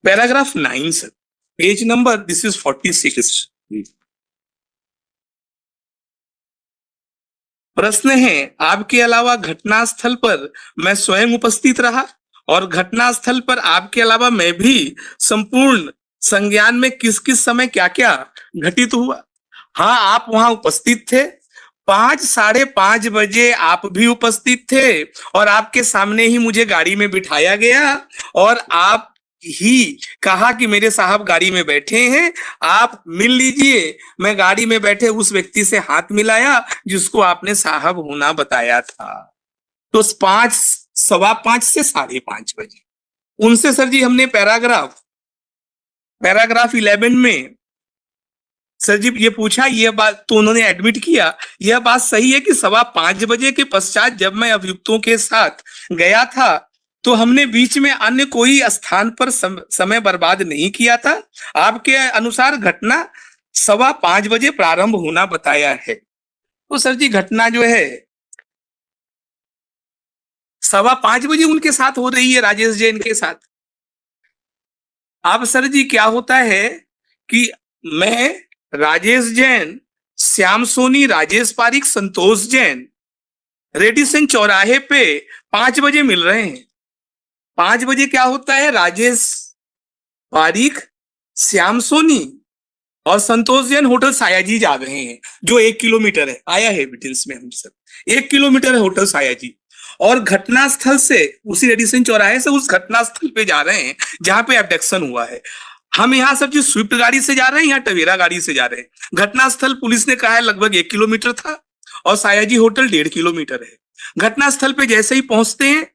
paragraph 9 sir, page number this is 46। प्रश्न है, आपके अलावा घटनास्थल पर मैं स्वयं उपस्थित रहा और घटनास्थल पर आपके अलावा मैं भी संपूर्ण संज्ञान में किस किस समय क्या क्या घटित हुआ। हाँ, आप वहां उपस्थित थे, 5 साढ़े 5 बजे आप भी उपस्थित थे, और आपके सामने ही मुझे गाड़ी में बिठाया गया और आप ही कहा कि मेरे साहब गाड़ी में बैठे हैं, आप मिल लीजिए। मैं गाड़ी में बैठे उस व्यक्ति से हाथ मिलाया जिसको आपने साहब होना बताया था। तो 5 सवा 5 से साढ़े 5 बजे उनसे सर जी हमने पैराग्राफ 11 में सर जी ये पूछा, ये बात तो उन्होंने एडमिट किया, यह बात सही है कि सवा 5 बजे के पश्चात जब मैं अभियुक्तों के साथ गया था तो हमने बीच में अन्य कोई स्थान पर समय बर्बाद नहीं किया था। आपके अनुसार घटना सवा 5 बजे प्रारंभ होना बताया है। तो सर जी घटना जो है 5:15 बजे उनके साथ हो रही है राजेश जैन के साथ। अब सर जी क्या होता है कि मैं, राजेश जैन, श्याम सोनी, राजेश पारिक, संतोष जैन रेडिसन चौराहे पे 5 बजे मिल रहे हैं। 5 बजे क्या होता है, राजेश पारिक, श्याम सोनी और संतोष जैन होटल सायाजी जा रहे हैं, जो 1 किलोमीटर है, आया है एविडेंस में हम सब। 1 किलोमीटर है होटल सायाजी, और घटना स्थल से, उसी रेडिसन चौराहे से उस घटना स्थल पे जा रहे हैं जहां पे एब्डक्शन हुआ है। हम यहाँ सब जो स्विफ्ट गाड़ी से जा रहे हैं, यहाँ टवेरा गाड़ी से जा रहे हैं। घटना स्थल पुलिस ने कहा है लगभग 1 किलोमीटर था और सायाजी होटल 1.5 किलोमीटर है। घटना स्थल पे जैसे ही पहुंचते हैं,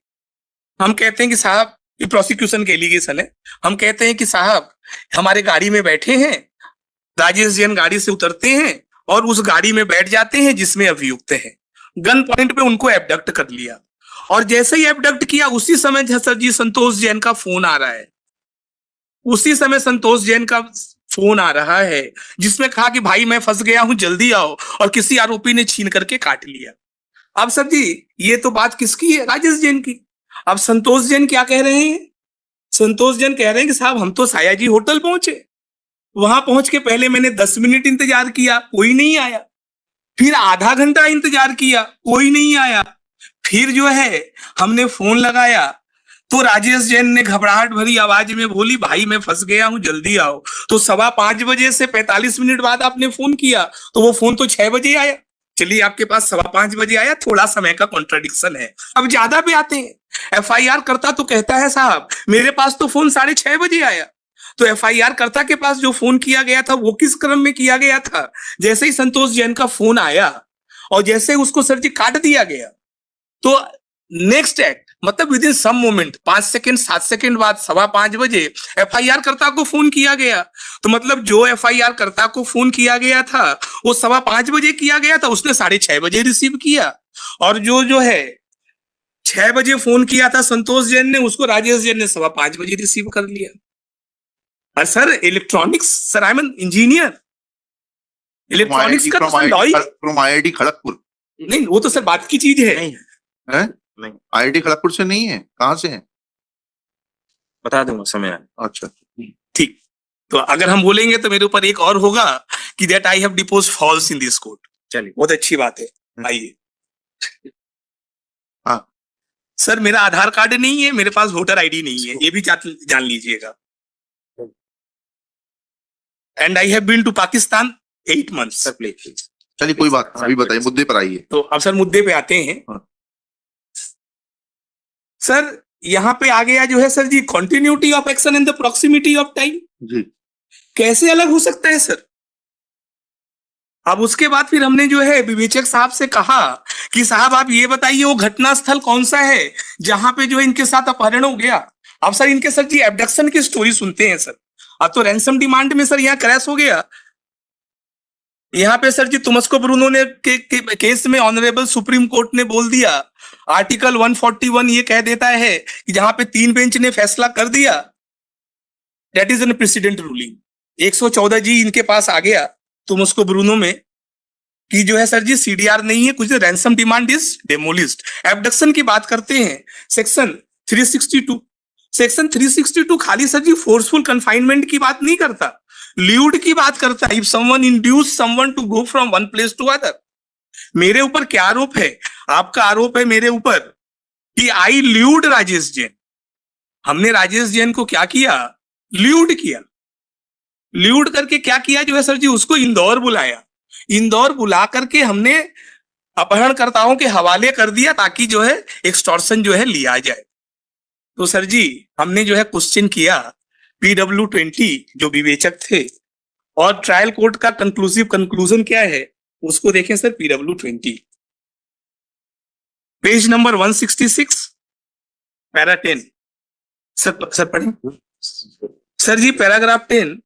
हम कहते हैं कि साहब, ये प्रोसिक्यूशन के एलिगेशन है, हम कहते हैं कि साहब हमारे गाड़ी में बैठे हैं। राजेश जैन गाड़ी से उतरते हैं और उस गाड़ी में बैठ जाते हैं जिसमें अभियुक्त हैं। गन पॉइंट पे उनको एबडक्ट कर लिया, और जैसे ही एबडक्ट किया उसी समय सर जी संतोष जैन का फोन आ रहा है। उसी समय संतोष जैन का फोन आ रहा है जिसमें कहा कि भाई मैं फंस गया हूं, जल्दी आओ, और किसी आरोपी ने छीन करके काट लिया। अब सर जी ये तो बात किसकी है, राजेश जैन की। अब संतोष जैन क्या कह रहे हैं, संतोष जैन कह रहे हैं कि साहब हम तो सायाजी होटल पहुंचे, वहां पहुंच के पहले मैंने 10 मिनट इंतजार किया, कोई नहीं आया। फिर आधा घंटा इंतजार किया, कोई नहीं आया। फिर जो है हमने फोन लगाया तो राजेश जैन ने घबराहट भरी आवाज में बोली, भाई मैं फंस गया हूं, जल्दी आओ। तो 5:15 बजे से 45 मिनट बाद आपने फोन किया, तो वो फोन तो 6 बजे आया। चलिए आपके पास 5:15 बजे आया, थोड़ा समय का कॉन्ट्राडिक्शन है। अब ज्यादा पे आते हैं, एफआईआर करता तो कहता है साहब मेरे पास तो फोन 6:30 बजे आया। तो एफआईआर कर्ता के पास जो फोन किया गया था वो किस क्रम में किया गया था, जैसे ही संतोष जैन का फोन आया और जैसे उसको सर जी काट दिया गया, तो नेक्स्ट एक्ट मतलब within some moment 5 second 7 second बाद 5:15 बजे एफआईआर कर्ता को फोन किया गया। तो मतलब जो एफआईआर कर्ता को फोन किया गया था वो 5:15 बजे किया गया था, उसने 6:30 बजे रिसीव किया। और जो है 6 बजे फोन किया था संतोष जैन ने, उसको राजेश जैन ने 5:15 बजे रिसीव कर लिया। और sir electronics, sir I M an engineer, electronics का तो law he
from IIT Kharagpur.
नहीं, वो तो सर बात की चीज है।
नहीं
है
नहीं,
आईआईटी खड़गपुर से नहीं है, कहाँ से है?
बता दूंगा समय आने।
अच्छा
ठीक, तो अगर हम बोलेंगे तो मेरे ऊपर एक और होगा कि that I have depots falls in this court.
चलिए,
बहुत अच्छी बात है, आइए।
हाँ
सर मेरा आधार कार्ड नहीं है, मेरे पास वोटर आईडी नहीं है, ये भी जान लीजिएगा। And I have been to Pakistan 8 months।
Sir please.
चलिए कोई बात नहीं, अभी बताइए, मुद्दे पर आइए।
तो अब सर मुद्दे पे आते हैं।
हाँ।
सर यहाँ पे आ गया जो है sir ji continuity of action and the proximity of time.
जी
कैसे अलग हो सकता है सर? अब उसके बाद फिर हमने जो है विवेचक साहब से कहा कि साहब आप ये बताइए वो घटना स्थल कौन सा है जहां पे जो है इनके साथ अपहरण हो गया। अब सर इनके सर जी एब्डक्शन की स्टोरी सुनते हैं सर। अब तो रैंसम डिमांड में सर यहाँ क्रैश हो गया। यहाँ पे सर जी तुमस्को ब्रूनो ने केस में ऑनरेबल सुप्रीम कोर्ट ने बोल दिया, आर्टिकल 141 ये कह देता है कि जहां पे 3 बेंच ने फैसला कर दिया, that is an president ruling. 114 जी इनके पास आ गया तुमस्को ब्रूनो में कि जो है सर जी सीडीआर नहीं है, कुछ रैंसम डिमांड इज डेमोलिस्ड। एब्डक्शन की बात करते हैं, सेक्शन 362। सेक्शन 362 खाली सर जी फोर्सफुल कन्फाइनमेंट की बात नहीं करता, ल्यूड की बात करता है। If someone induce someone to go from one place to other. मेरे ऊपर क्या आरोप है? आपका आरोप है मेरे ऊपर कि आई ल्यूड राजेश जैन। हमने राजेश जैन को क्या किया? ल्यूड किया। ल्यूड करके क्या किया जो है सर जी, उसको इंदौर बुलाया। इंदौर बुला करके हमने अपहरणकर्ताओं के हवाले कर दिया ताकि जो है एक्सटॉर्शन जो है लिया जाए। तो सर जी हमने जो है क्वेश्चन किया PW20 जो विवेचक थे, और ट्रायल कोर्ट का कंक्लूजन क्या है उसको देखें sir. PW20 page number 166 para 10। Sir पढ़ें सर जी। पैराग्राफ 10,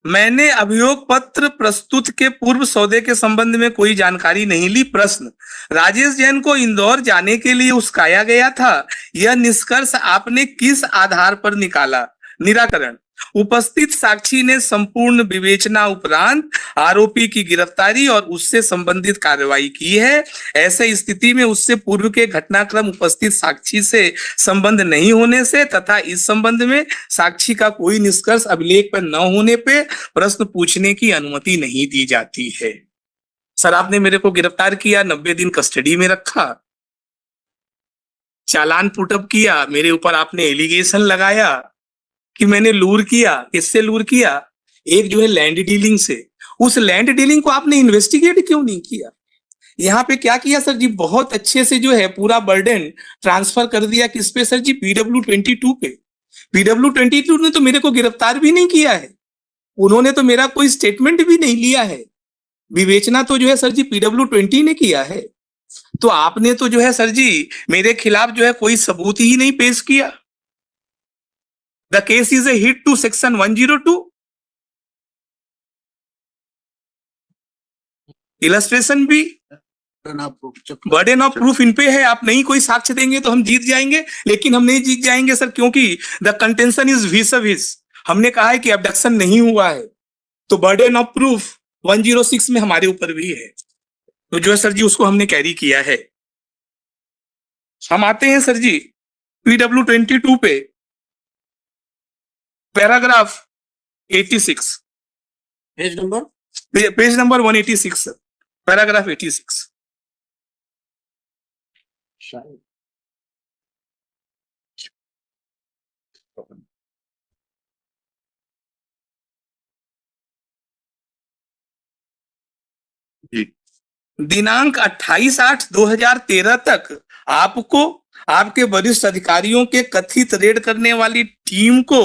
मैंने अभियोग पत्र प्रस्तुत के पूर्व सौदे के संबंध में कोई जानकारी नहीं ली। प्रश्न, राजेश जैन को इंदौर जाने के लिए उस्काया गया था, यह निष्कर्ष आपने किस आधार पर निकाला? निराकरण। उपस्थित साक्षी ने संपूर्ण विवेचना उपरांत आरोपी की गिरफ्तारी और उससे संबंधित कार्रवाई की है। ऐसे स्थिति में उससे पूर्व के घटनाक्रम उपस्थित साक्षी से संबंध नहीं होने से तथा इस संबंध में साक्षी का कोई निष्कर्ष अभिलेख पर न होने पे प्रश्न पूछने की अनुमति नहीं दी जाती है। सर, आपने मेरे को गिरफ्तार किया, 90 दिन कस्टडी में रखा, चालान पुटअप किया, मेरे ऊपर आपने एलिगेशन लगाया कि मैंने लूर किया। किससे लूर किया? एक जो है लैंड डीलिंग से। उस लैंड डीलिंग को आपने इन्वेस्टिगेट क्यों नहीं किया? यहाँ पे क्या किया सर जी, बहुत अच्छे से जो है पूरा बर्डन ट्रांसफर कर दिया किस पे सर जी? PW22 पे। PW22 ने तो मेरे को गिरफ्तार भी नहीं किया है, उन्होंने तो मेरा कोई स्टेटमेंट भी नहीं लिया है। विवेचना तो जो है सर जी PW20 ने किया है। तो आपने तो जो है सर जी मेरे खिलाफ जो है कोई सबूत ही नहीं पेश किया। The case is a hit to section 102। Illustration भी, बर्डन ऑफ प्रूफ इन पे है। आप नहीं कोई साक्ष्य देंगे तो हम जीत जाएंगे, लेकिन हम नहीं जीत जाएंगे सर, क्योंकि the contention is vis a vis। हमने कहा है कि अबडक्शन नहीं हुआ है, तो बर्डन ऑफ प्रूफ 106 में हमारे ऊपर भी है, तो जो है सर जी उसको हमने कैरी किया है। हम आते हैं सर जी PW22 पे, paragraph 86,
page number
page number 186 sir, paragraph 86।
शायद
जी
दिनांक 28/8/2013 तक आपको आपके वरिष्ठ अधिकारियों के कथित रेड करने वाली टीम को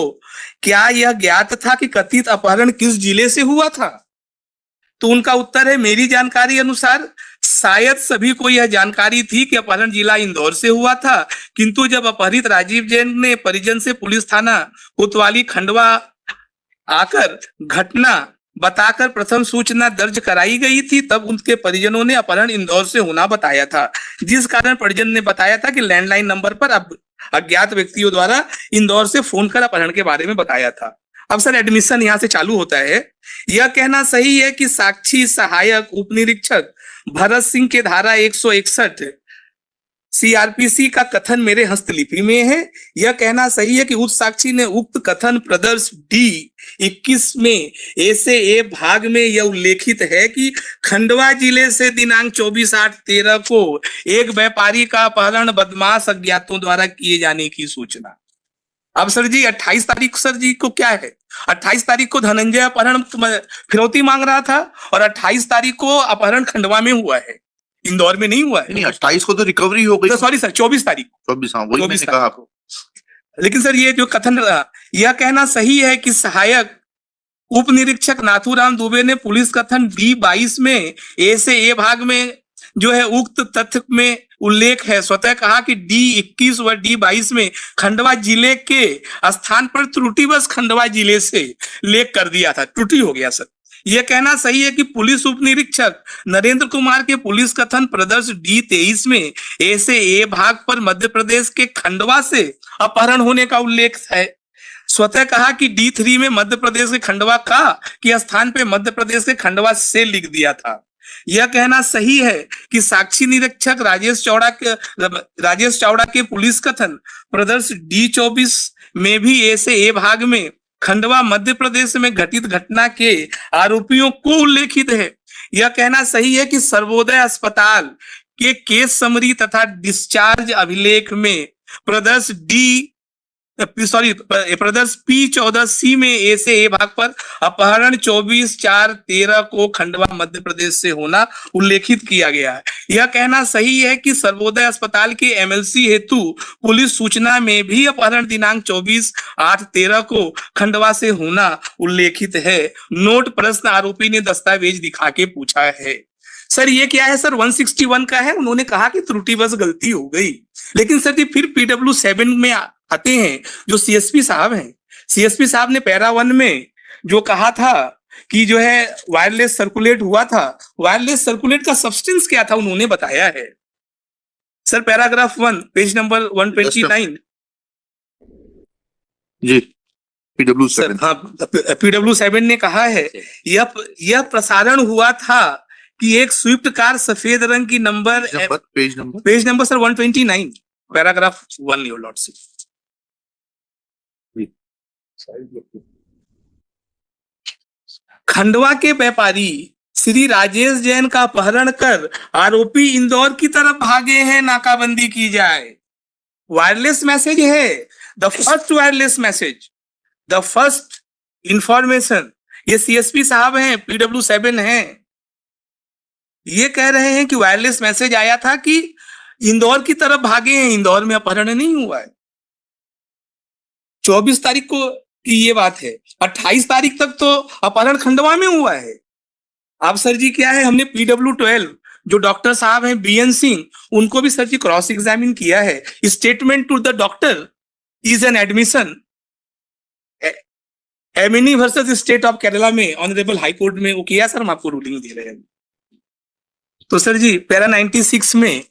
क्या यह ज्ञात था कि कथित अपहरण किस जिले से हुआ था? तो उनका उत्तर है, मेरी जानकारी अनुसार शायद सभी को यह जानकारी थी कि अपहरण जिला इंदौर से हुआ था, किंतु जब अपहरित राजीव जैन ने परिजन से पुलिस थाना कोतवाली खंडवा आकर घटना बताकर प्रथम सूचना दर्ज कराई गई थी, तब उनके परिजनों ने अपहरण इंदौर से होना बताया था, जिस कारण परिजन ने बताया था कि लैंडलाइन नंबर पर अब अज्ञात व्यक्तियों द्वारा इंदौर से फोन कर अपहरण के बारे में बताया था। अब सर एडमिशन यहाँ से चालू होता है। यह कहना सही है कि साक्षी सहायक उप निरीक्षक भरत सिंह के धारा 161 CRPC का कथन मेरे हस्तलिपि में है। यह कहना सही है कि उस साक्षी ने उक्त कथन प्रदर्श D21 में A से A भाग में यह उल्लेखित है कि खंडवा जिले से दिनांक 24/8/13 को एक व्यापारी का अपहरण बदमाश अज्ञातों द्वारा किए जाने की सूचना। अब सर जी 28 तारीख सर जी को क्या है, 28 तारीख को धनंजय अपहरण फिरौती मांग रहा था और 28 तारीख को अपहरण खंडवा में हुआ है, इंदौर में नहीं हुआ है।
नहीं, 28 को तो रिकवरी हो गई।
सॉरी सर 24 तारीख को,
24, हाँ वही मैंने
24
कहा
तारीख को। लेकिन सर ये जो कथन, यह कहना सही है कि सहायक उप निरीक्षक नाथूराम दुबे ने पुलिस कथन D22 में A से A भाग में जो है उक्त तथ्य में उल्लेख है, स्वतः कहा कि D21 व D22 में खंडवा जिले के स्थान पर त्रुटिवश खंडवा जिले से लेख कर दिया था, त्रुटि हो गया सर। यह कहना सही है कि पुलिस उप निरीक्षक नरेंद्र कुमार के पुलिस कथन प्रदर्श D23 में A से A भाग पर मध्य प्रदेश के खंडवा से अपहरण होने का उल्लेख है, स्वतः कहा कि D3 में मध्य प्रदेश के खंडवा का कि स्थान पे मध्य प्रदेश के खंडवा से लिख दिया था। यह कहना सही है कि साक्षी निरीक्षक राजेश चावड़ा के पुलिस कथन प्रदर्श D24 में भी A से A भाग में खंडवा मध्य प्रदेश में घटित घटना के आरोपियों को उल्लेखित है। यह कहना सही है कि सर्वोदय अस्पताल के केस समरी तथा डिस्चार्ज अभिलेख में प्रदर्श प्रदर्श P14C में A से A भाग पर अपहरण 24/4/13 को खंडवा मध्य प्रदेश से होना उल्लेखित किया गया है। यह कहना सही है कि सर्वोदय अस्पताल के MLC हेतु पुलिस सूचना में भी अपहरण दिनांक 24/8/13 को खंडवा से होना उल्लेखित है। नोट प्रश्न आरोपी ने दस्तावेज दिखा के पूछा है। सर ये क्या है सर, 161 का है, उन्होंने कहा कि त्रुटिवश गलती हो गई, लेकिन सर जी फिर PW7 में आते हैं जो CSP साहब हैं। CSP साहब ने पैरा 1 में जो कहा था कि जो है वायरलेस सर्कुलेट हुआ था, वायरलेस सर्कुलेट का सब्सटेंस क्या था उन्होंने बताया है सर, पैराग्राफ 1 पेज नंबर 129।
जी PW7
सर हाँ, PW7 ने कहा है यह प्रसारण हुआ था कि एक स्विफ्ट कार सफेद रंग की number
page number
page number sir 129 paragraph 1 your lordship. Khandwa के व्यापारी श्री राजेश जैन का अपहरण कर आरोपी इंदौर की तरफ भागे हैं, नाकाबंदी की जाए। वायरलेस मैसेज है, the first wireless message, the first information. ये CSP साहब हैं, PW7 हैं, ये कह रहे हैं कि वायरलेस मैसेज आया था कि इंदौर की तरफ भागे हैं, इंदौर में अपहरण नहीं हुआ है। 24 तारीख को की ये बात है, 28 तारीख तक तो अपहरण खंडवा में हुआ है। अब सर जी क्या है, हमने PW12 जो डॉक्टर साहब हैं BN सिंह, उनको भी सर जी क्रॉस एग्जामिन किया है। Statement to the doctor is an admission, Amini versus state of Kerala में ऑनरेबल हाई कोर्ट में वो किया सर, हम आपको रूलिंग दे रहे हैं। तो सर जी पैरा 96 में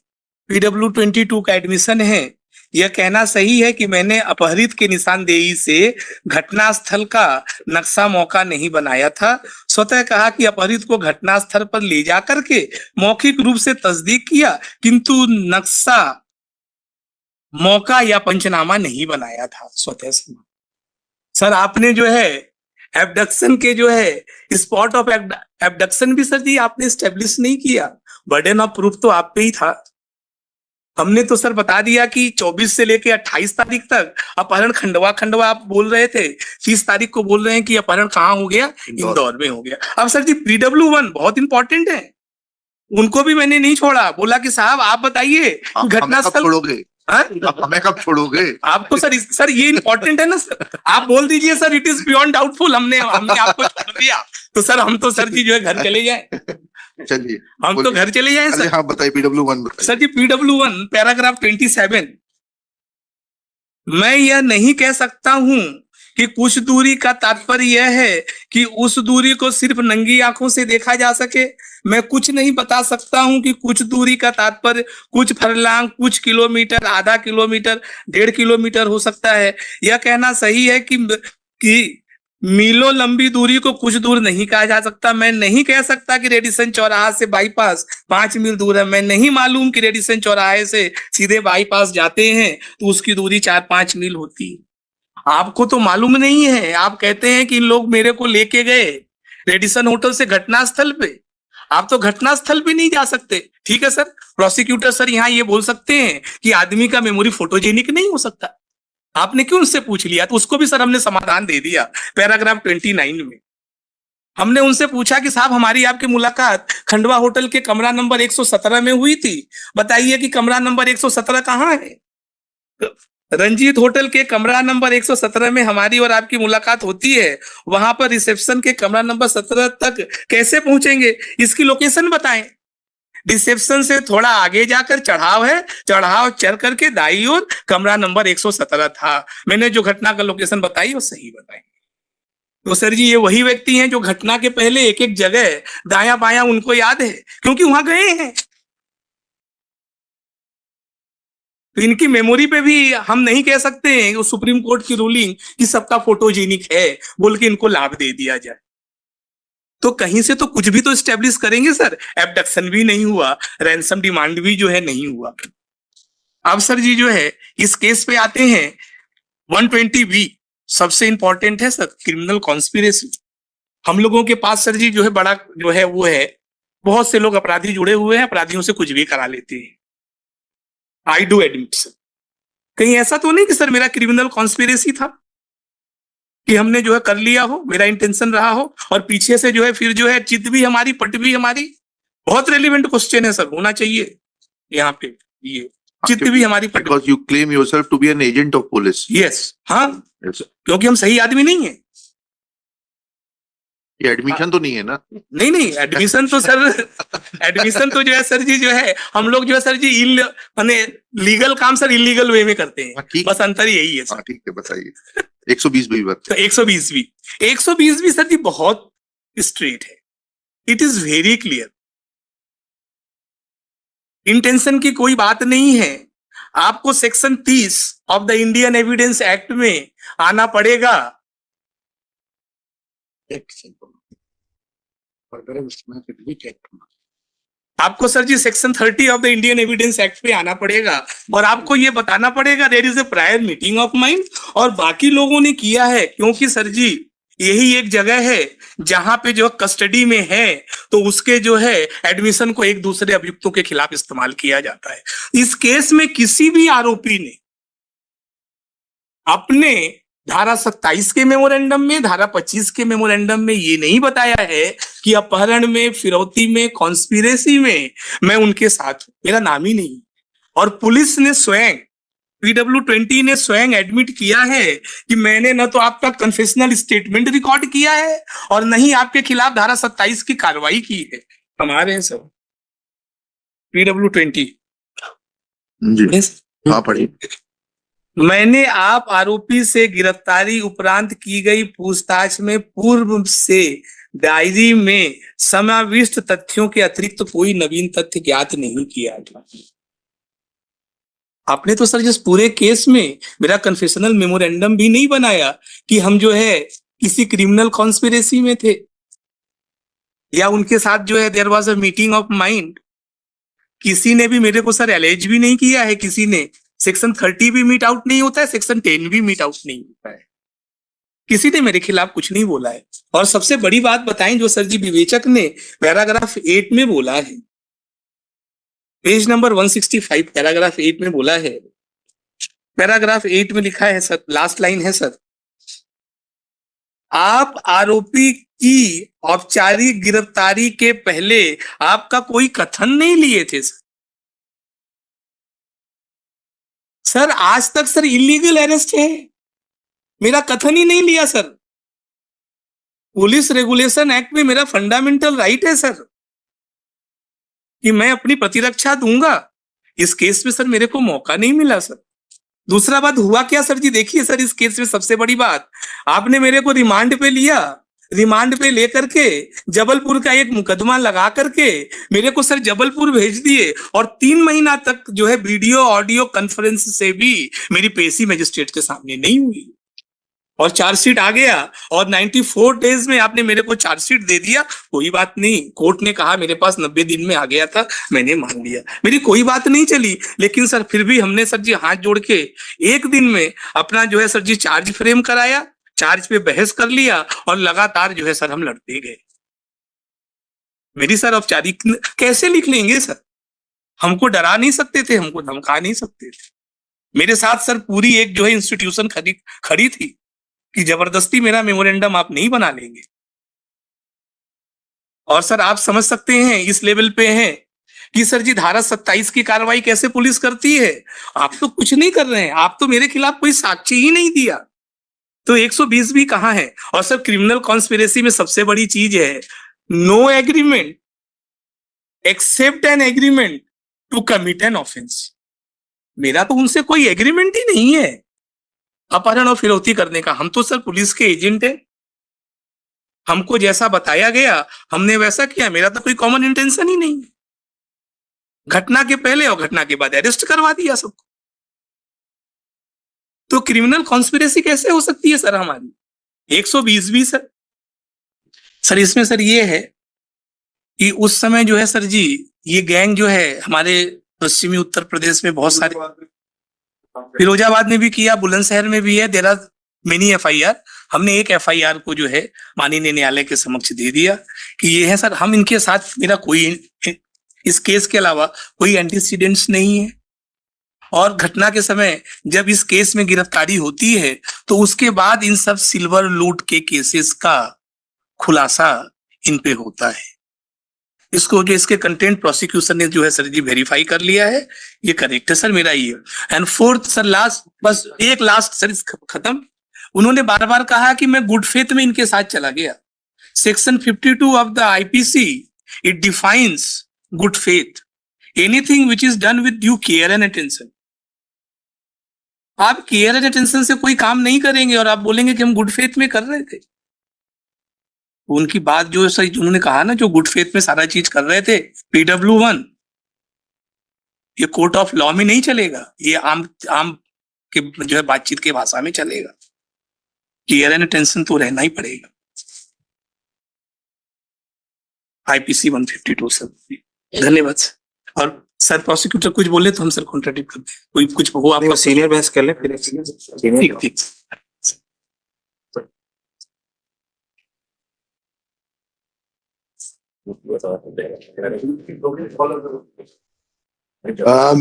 PW22 का एडमिशन है। यह कहना सही है कि मैंने अपहरित के निशानदेही से घटनास्थल का नक्शा मौका नहीं बनाया था। स्वतः कहा कि अपहरित को घटनास्थल पर ले जाकर के मौखिक रूप से तस्दीक किया, किंतु नक्शा मौका या पंचनामा नहीं बनाया था स्वतः से। सर आपने जो है एब्डक्शन के जो है स्पॉट ऑफ एब्डक्शन भी सर जी आपने स्टेब्लिश नहीं किया। बर्डन ऑफ प्रूफ तो आप पे ही था। हमने तो सर बता दिया कि 24 से लेके 28 तारीख तक अपहरण खंडवा आप बोल रहे थे, 30 तारीख को बोल रहे हैं कि अपहरण कहाँ हो गया, इंदौर में हो गया। अब सर जी PW1 बहुत इंपॉर्टेंट है, उनको भी मैंने नहीं छोड़ा, बोला कि साहब आप बताइए घटनास्थल
छोड़ोगे, हमें कब छोड़ोगे?
आपको सर ये इंपॉर्टेंट है ना सर, आप बोल दीजिए sir it is beyond doubtful, हमने आपको छोड़ दिया तो सर हम तो सर जी जो है घर चले जाए।
चलिए
हम तो घर चले जाए सर।
हाँ बताइए PW1 बताइए।
सर जी PW1 पैराग्राफ 27, मैं यह नहीं कह सकता हूं कि कुछ दूरी का तात्पर्य यह है कि उस दूरी को सिर्फ नंगी आंखों से देखा जा सके। मैं कुछ नहीं बता सकता हूं कि कुछ दूरी का तात्पर्य कुछ फरलांग, कुछ किलोमीटर, आधा किलोमीटर, 1.5 किलोमीटर हो सकता है। यह कहना सही है कि मीलों लंबी दूरी को कुछ दूर नहीं कहा जा सकता। मैं नहीं कह सकता कि रेडिसन चौराहा से बाईपास 5 मील दूर है। मैं नहीं मालूम कि रेडिसन चौराहे से सीधे बाईपास जाते हैं तो उसकी दूरी 4-5 मील होती है। आपको तो मालूम नहीं है। आप कहते हैं कि इन लोग मेरे को लेके गए रेडिसन होटल से घटनास्थल पे, आप तो घटनास्थल पे नहीं जा सकते। ठीक है सर, प्रोसिक्यूटर सर यहाँ ये बोल सकते हैं कि आदमी का मेमोरी फोटोजेनिक नहीं हो सकता। आपने क्यों उससे पूछ लिया? तो उसको भी सर हमने समाधान दे दिया पैराग्राफ 29 में। हमने उनसे पूछा कि साहब हमारी आपकी मुलाकात खंडवा होटल के कमरा नंबर 117 में हुई थी, बताइए कि कमरा नंबर 117 कहाँ है? रंजीत होटल के कमरा नंबर 117 में हमारी और आपकी मुलाकात होती है, वहां पर रिसेप्शन के कमरा नंबर 17 तक कैसे पहुंचेंगे, इसकी लोकेशन बताएं। रिसेप्शन से थोड़ा आगे जाकर चढ़ाव है, चढ़ाव चढ़ करके दाई ओर कमरा नंबर 117 था। मैंने जो घटना का लोकेशन बताई वो सही बताई। तो सर जी ये वही व्यक्ति हैं जो घटना के पहले एक एक जगह दाया बाया उनको याद है, क्योंकि वहां गए हैं। तो इनकी मेमोरी पे भी हम नहीं कह सकते हैं कि सुप्रीम कोर्ट की रूलिंग कि सबका फोटोजेनिक है बोल के इनको लाभ दे दिया जाए। तो कहीं से तो कुछ भी तो स्टेब्लिश करेंगे सर। एब्डक्शन भी नहीं हुआ, रैंसम डिमांड भी जो है नहीं हुआ। अब सर जी जो है इस केस पे आते हैं 120B, सबसे इंपॉर्टेंट है सर क्रिमिनल कॉन्स्पिरेसी। हम लोगों के पास सर जी जो है बड़ा जो है वो है, बहुत से लोग अपराधी जुड़े हुए हैं, अपराधियों से कुछ भी करा लेते हैं। आई डू एडमिट सर, कहीं ऐसा तो नहीं कि सर मेरा क्रिमिनल कॉन्स्पिरेसी था कि हमने जो है कर लिया हो, मेरा इंटेंशन रहा हो और पीछे से जो है फिर जो है चित भी हमारी पट भी हमारी। बहुत रेलिवेंट क्वेश्चन है सर, होना चाहिए यहाँ पे ये चित भी हमारी पट।
Because you claim yourself to be an agent of police.
Yes हाँ,
Yes, sir.
क्योंकि हम सही आदमी नहीं है।
ये एडमिशन तो नहीं है ना?
नहीं एडमिशन तो सर एडमिशन तो जो है सर जी जो है हम लोग जो है सर जी माने लीगल काम सर इलीगल वे में करते हैं, बस अंतर यही है सर।
ठीक है बताइए 120 भी बात।
तो 120 भी सर जी बहुत स्ट्रेट है, it is very clear. Intention की कोई बात नहीं है। आपको section 30 of the Indian Evidence act में आना पड़ेगा
एक्ट चेक करना, फर्दर उसमें फिर भी चेक करना।
आपको सर जी section 30 of the Indian Evidence Act पे आना पड़ेगा और आपको ये बताना पड़ेगा there is a prior meeting of mind, और बाकी लोगों ने किया है, क्योंकि सर जी यही एक जगह है जहां पे जो कस्टडी में है तो उसके जो है एडमिशन को एक दूसरे अभियुक्तों के खिलाफ इस्तेमाल किया जाता है। इस केस में किसी भी आरोपी ने अपने धारा 27 के मेमोरेंडम में, धारा 25 के मेमोरेंडम में ये नहीं बताया है कि अपहरण में, फिरौती में, कॉन्स्पिरेसी में मैं उनके साथ हूं, मेरा नाम ही नहीं। और पुलिस ने स्वयं, PW20 ने स्वयं एडमिट किया है कि मैंने न तो आपका कन्फेशनल स्टेटमेंट रिकॉर्ड किया है और न ही आपके खिलाफ धारा 27 की कार्रवाई की है। हमारे हैं सब PW20।
जी हाँ पढ़िए।
मैंने आप आरोपी से गिरफ्तारी उपरांत की गई पूछताछ में पूर्व से डायरी में समाविष्ट तथ्यों के अतिरिक्त कोई नवीन तथ्य ज्ञात नहीं किया था। आपने तो सर जिस पूरे केस में मेरा कन्फेशनल मेमोरेंडम भी नहीं बनाया कि हम जो है किसी क्रिमिनल कॉन्स्पिरेसी में थे या उनके साथ जो है there was a meeting of mind. किसी ने भी मेरे को सर एलेज भी नहीं किया है, किसी ने सेक्शन 30 भी मीट आउट नहीं होता है, सेक्शन 10 भी मीट आउट नहीं होता है, किसी ने मेरे खिलाफ कुछ नहीं बोला है। और सबसे बड़ी बात बताएं जो सर जी विवेचक ने पैराग्राफ 8 में बोला है, पेज नंबर 165 पैराग्राफ 8 में बोला है, पैराग्राफ 8 में लिखा है सर, लास्ट लाइन है सर, आप आरोपी की औपचारिक गिरफ्तारी के पहले आपका कोई कथन नहीं लिए थे सर। सर आज तक सर इलीगल अरेस्ट है, मेरा कथन ही नहीं लिया सर। पुलिस रेगुलेशन एक्ट में मेरा फंडामेंटल राइट है सर कि मैं अपनी प्रतिरक्षा दूंगा। इस केस में सर मेरे को मौका नहीं मिला सर। दूसरा बात हुआ क्या सर जी, देखिए सर इस केस में सबसे बड़ी बात, आपने मेरे को रिमांड पे लिया, रिमांड पे लेकर के जबलपुर का एक मुकदमा लगा करके मेरे को सर जबलपुर भेज दिए और 3 महीना तक जो है वीडियो ऑडियो कॉन्फ्रेंस से भी मेरी पेशी मजिस्ट्रेट के सामने नहीं हुई और चार्जशीट आ गया और 94 डेज में आपने मेरे को चार्जशीट दे दिया। कोई बात नहीं, कोर्ट ने कहा मेरे पास 90 दिन में आ गया था, मैंने मान लिया, मेरी कोई बात नहीं चली। लेकिन सर फिर भी हमने सर जी हाथ जोड़ के एक दिन में अपना जो है सर जी चार्ज फ्रेम कराया, चार्ज पे बहस कर लिया और लगातार जो है सर हम लड़ते गए। मेरी सर औपचारिक कैसे लिख लेंगे सर, हमको डरा नहीं सकते थे, हमको धमका नहीं सकते थे। मेरे साथ सर पूरी एक जो है इंस्टीट्यूशन खड़ी थी कि जबरदस्ती मेरा मेमोरेंडम आप नहीं बना लेंगे। और सर आप समझ सकते हैं इस लेवल पे हैं कि सर जी धारा 27 की कार्रवाई कैसे पुलिस करती है। आप तो कुछ नहीं कर रहे हैं, आप तो मेरे खिलाफ कोई साक्ष्य ही नहीं दिया, तो 120 भी कहां है। और सर क्रिमिनल कॉन्स्पिरेसी में सबसे बड़ी चीज है no agreement except an agreement to commit an offence. मेरा तो उनसे कोई एग्रीमेंट ही नहीं है अपहरण और फिरौती करने का। हम तो सर पुलिस के एजेंट हैं, हमको जैसा बताया गया हमने वैसा किया, मेरा तो कोई कॉमन इंटेंशन ही नहीं है। घटना के पहले और घटना के बाद अरेस्ट करवा दिया सबको, तो क्रिमिनल कॉन्स्पिरेसी कैसे हो सकती है सर हमारी। 120 भी सर इसमें सर ये है कि उस समय जो है सर जी ये गैंग जो है हमारे पश्चिमी उत्तर प्रदेश में बहुत सारे, फिरोजाबाद में भी किया, बुलंदशहर में भी है, देयर आर मेनी FIR। हमने एक FIR को जो है माननीय न्यायालय के समक्ष दे दिया कि ये है सर, हम इनके साथ, मेरा कोई इस केस के अलावा कोई एंटीसीडेंट्स नहीं है। और घटना के समय जब इस केस में गिरफ्तारी होती है तो उसके बाद इन सब सिल्वर लूट के केसेस का खुलासा इन पे होता है। इसको जो इसके कंटेंट प्रोसिक्यूशन ने जो है सर जी वेरीफाई कर लिया है, ये करेक्ट है सर मेरा ये। एंड फोर्थ सर लास्ट, बस एक लास्ट सर खत्म, उन्होंने बार बार कहा कि मैं गुड फेथ में इनके साथ चला गया। Section 52 of the IPC it defines good faith, anything which is done with due care and attention. आप केयर एंड अटेंशन से कोई काम नहीं करेंगे और आप बोलेंगे कि हम गुड फेथ में कर रहे थे। उनकी बात जो सही उन्होंने कहा ना, जो गुड फेथ में सारा चीज कर रहे थे, PW1 ये कोर्ट ऑफ लॉ में नहीं चलेगा, ये आम के जो है बातचीत के भाषा में चलेगा। क्लियर एंड अटेंशन तो रहना ही पड़ेगा। IPC 152 sir. धन्यवाद सर। और सर प्रोसिक्यूटर कुछ बोले तो हम सर कॉन्ट्राडिक्ट करते हैं, कोई कुछ हो आपका
सीनियर बहस कर ले फिर
ठीक ठीक।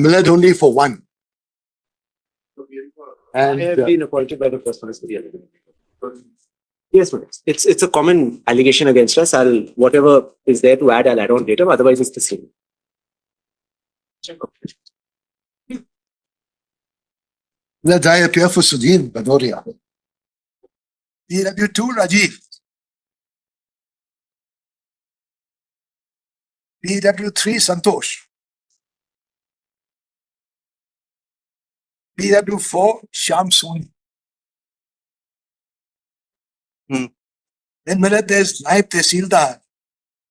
Millard only for one. And
I have been appointed by the first minister. Yes, madam. It's a common allegation against us. Whatever is there to add, I'll add on later. Otherwise, it's the same.
Millard, I appear for Sudhir Bhadoria. PW2 Rajiv. PW3 Santosh. PW4 Shyam Soni. Then Millard, there's Naib Tehsildar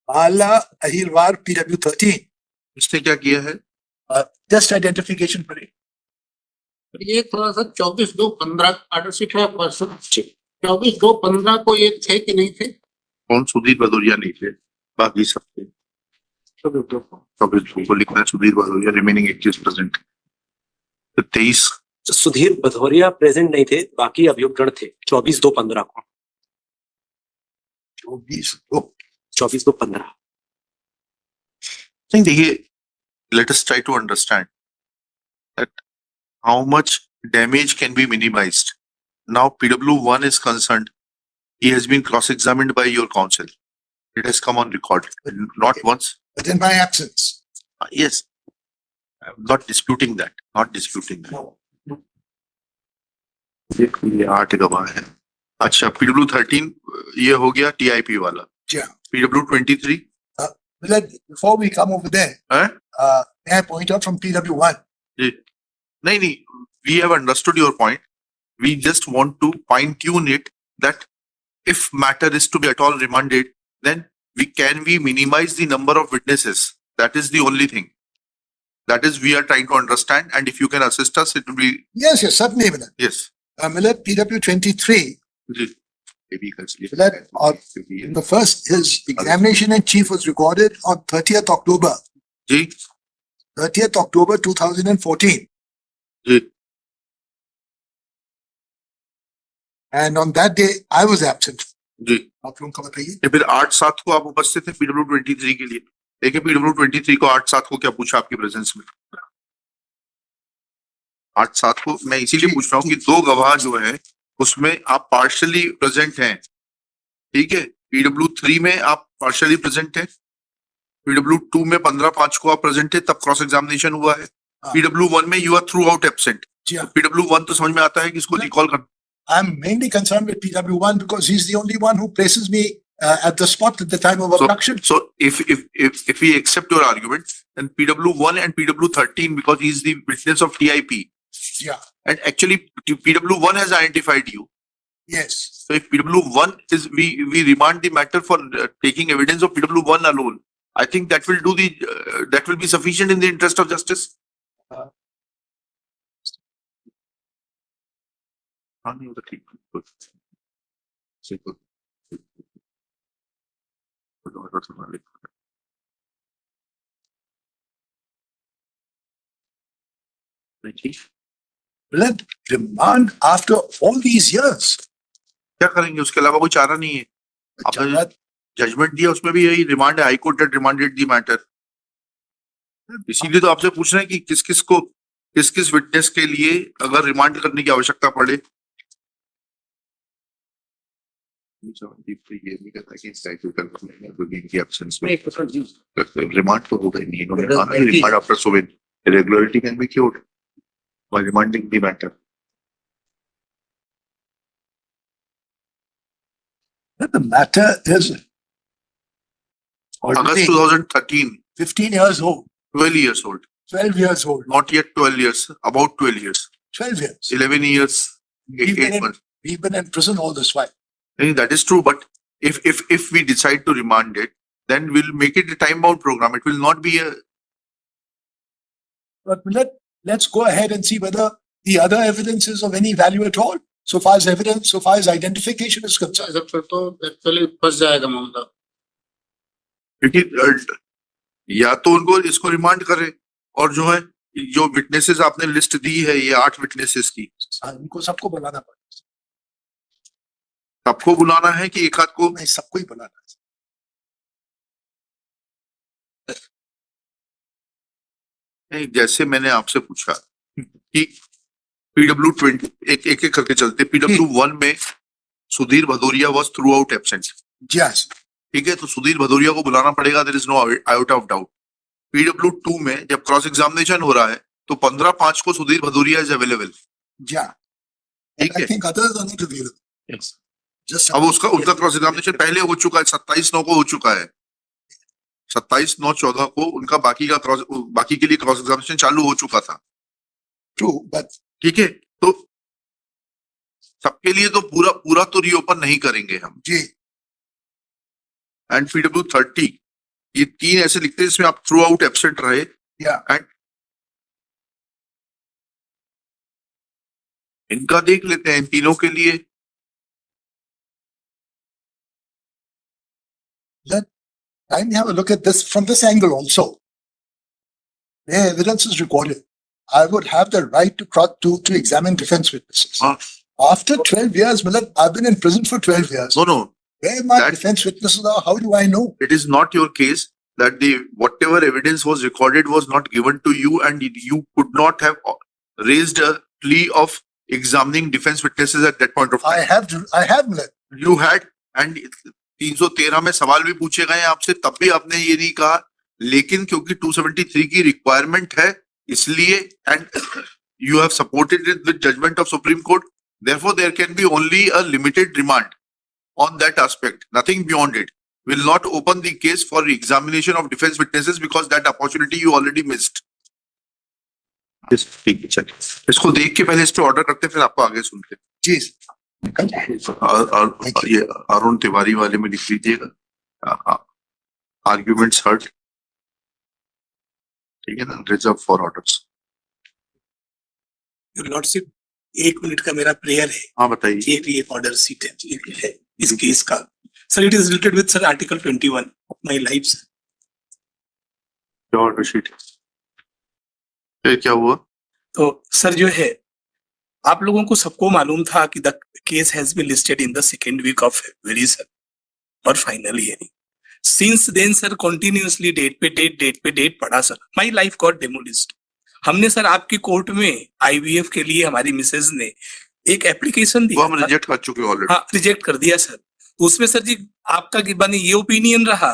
Ala Ahilwar PW13.
इसने क्या किया है?
Just identification for it.
ये थोड़ा सा 24/2/15 order sheet है परसों 24/2/15 को ये थे कि नहीं थे?
कौन? सुधीर भदौरिया नहीं थे, बाकी सब थे। 24/2 को लिखना है सुधीर भदौरिया रिमेनिंग 21 प्रेजेंट। तो 23
सुधीर भदौरिया प्रेजेंट नहीं थे, बाकी अभियुक्तगण थे 24/2/15 को। 24/2/15
नहीं, देखिए, let us try to understand that how much damage can be minimized. Now PW1 is concerned, he has been cross-examined by your counsel. It has come on record, not once.
But in my absence.
Yes, I'm not disputing that, not disputing that. ये 8 गवाह है। अच्छा, PW13 ये हो गया TIP वाला।
Yeah.
PW23
Millard, before we come over there,
है?
may I point out from PW1?
नहीं, we have understood your point. We just want to fine tune it that if matter is to be at all remanded, then we minimize the number of witnesses. That is the only thing. That is we are trying to understand, and if you can assist us, it will be
Yes, certainly, Millard.
yes.
Millard, PW23,
ji, maybe consider
Millard, the first, his examination in chief was recorded on 30th October,
ji
30th October 2014.
Ji
And on that day, I was absent.
जी।
आप लोगों का बताइए।
ये फिर 8/7 को आप उपस्थित थे PW23 के लिए। देखिए PW23 को 8/7 को क्या पूछा आपकी प्रेजेंस में? 8/7 को मैं इसीलिए पूछ रहा हूँ कि 2 गवाह जो है उसमें आप पार्शियली प्रेजेंट हैं, ठीक है? PW3 में आप पार्शियली प्रेजेंट हैं, PW2 में 15/5 को आप प्रेजेंट है, तब क्रॉस एग्जामिनेशन हुआ है। PW1 में you are throughout absent.
जी हाँ।
PW1 तो समझ में आता है कि इसको रिकॉल करना।
I'm mainly concerned with PW1 because he's the only one who places me at the spot at the time of abduction.
So if we accept your argument, then PW1 and PW13 because he is the witness of TIP,
Yeah,
and actually PW1 has identified you.
yes.
So if PW1 is we remand the matter for taking evidence of PW1 alone, I think that will do that will be sufficient in the interest of justice. हाँ, नहीं, वो तो ठीक, good. So good. Good order to Malik. देखिए,
Millard, remand after all these years.
क्या करेंगे? उसके अलावा कोई चारा नहीं है। आपने जजमेंट दिया उसमें भी यही रिमांड है, high court had remanded the matter. इसीलिए तो आपसे पूछ रहे हैं कि किस किस विटनेस के लिए अगर रिमांड करने की आवश्यकता पड़े। ये नहीं कहता कि इनकी एब्सेंस में रिमांड तो होगा ही नहीं। इन्होंने कहा ना remand after so many irregularity can be cured by remanding the matter.
The matter is
August
already
2013,
15 years old,
12 years old,
12 years old,
not yet 12 years, about 12 years,
12 years.
11 years,
We've been
8
in-
months.
We've been in prison all this while.
I think that is true, but if we decide to remand it, then we'll make it a time-bound program. It will not be a
But let's go ahead and see whether the other evidence is of any value at all. So far as evidence, so far as identification is concerned.
फिर तो actually फंस जाएगा मामला।
क्योंकि या तो उनको इसको रिमांड करें और जो है जो विटनेसेस आपने लिस्ट दी है ये 8 विटनेसेस की
इनको सबको बुलाना पड़ेगा,
सबको बुलाना है कि एक आध को?
नहीं सबको ही बुलाना है।
नहीं, जैसे मैंने आपसे पूछा कि PW20 एक एक करके चलते, PW1 में Sudhir Bhadauria was throughout absent,
Yes,
ठीक है, तो सुधीर भदौरिया को बुलाना पड़ेगा, there is no out of doubt. PW2 में जब क्रॉस एग्जामिनेशन हो रहा है तो 15/5 को Sudhir Bhadauria is available,
yeah.
ठीक
I
है।
think others are not available.
Yes.
Just
अब उसका उनका क्रॉस एग्जामिनेशन पहले हो चुका है, 27/9 को हो चुका है, 27/9/14 को उनका बाकी के लिए क्रॉस एग्जामिनेशन चालू हो चुका था,
true, but
ठीक है। तो सबके लिए तो पूरा तो रीओपन नहीं करेंगे हम।
जी,
एंड PW30 ये 3 ऐसे लिखते हैं जिसमें आप थ्रू आउट एब्सेंट रहे,
yeah.
एंड इनका देख लेते हैं इन तीनों के लिए।
Let me have a look at this from this angle also. Where evidence is recorded, I would have the right to examine defense witnesses.
हाँ,
After 12 years, Milad, I've been in prison for 12 years.
no,
Where my
that-
defense witnesses are, how do I know?
it is not your case that the whatever evidence was recorded was not given to you, and you could not have raised a plea of examining defense witnesses at that point of time.
I have, Milad.
You had, and 313 में सवाल भी पूछे गए आपसे, तब भी आपने ये नहीं कहा, लेकिन क्योंकि 273 की रिक्वायरमेंट है इसलिए, and you have supported it with judgment of Supreme Court, therefore there can be only a limited remand on that aspect, nothing beyond it. Will not open the case for examination of defense witnesses because that opportunity you already missed. ठीक है, चलिए इसको देख के पहले इस पे order करते हैं, फिर आपको आगे सुनते हैं।
Jeez.
और ये अरुण तिवारी वाले में लिख लीजिएगा, आर्ग्यूमेंट्स हर्ट, ठीक है ना, reserve for orders.
Your Lordship, 1 minute का मेरा प्रेयर है।
हाँ बताइए।
एक ऑर्डर सीट है इस केस का। Sir, it is related with sir article 21 of my life sir.
Order sheet फिर क्या हुआ?
तो सर जो है, आप लोगों को सबको मालूम था कि the case has been listed in the second week of February sir, और final hearing. Since then sir continuously date पे डेट पड़ा sir. My life got demolished. हमने सर आपकी कोर्ट में IVF के लिए हमारी मिसेज ने एक एप्लीकेशन
वो
दिया
हम
था।
रिजेक्ट कर चुके ऑलरेडी।
हाँ, रिजेक्ट कर दिया सर। तो उसमें सर जी आपका बने ये ओपिनियन रहा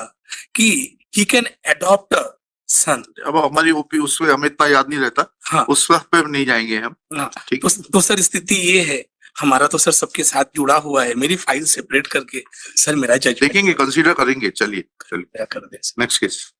कि ही कैन अडॉप्ट अ सन।
अब हमारी ओपी उसमें हमें इतना याद नहीं रहता,
हाँ,
उस वक्त पे नहीं जाएंगे हम,
हाँ।
ठीक।
तो सर स्थिति ये है, हमारा तो सर सबके साथ जुड़ा हुआ है। मेरी फाइल सेपरेट करके सर मेरा जजमेंट
देखेंगे, कंसीडर करेंगे। चलिए
कर दे।
Next case.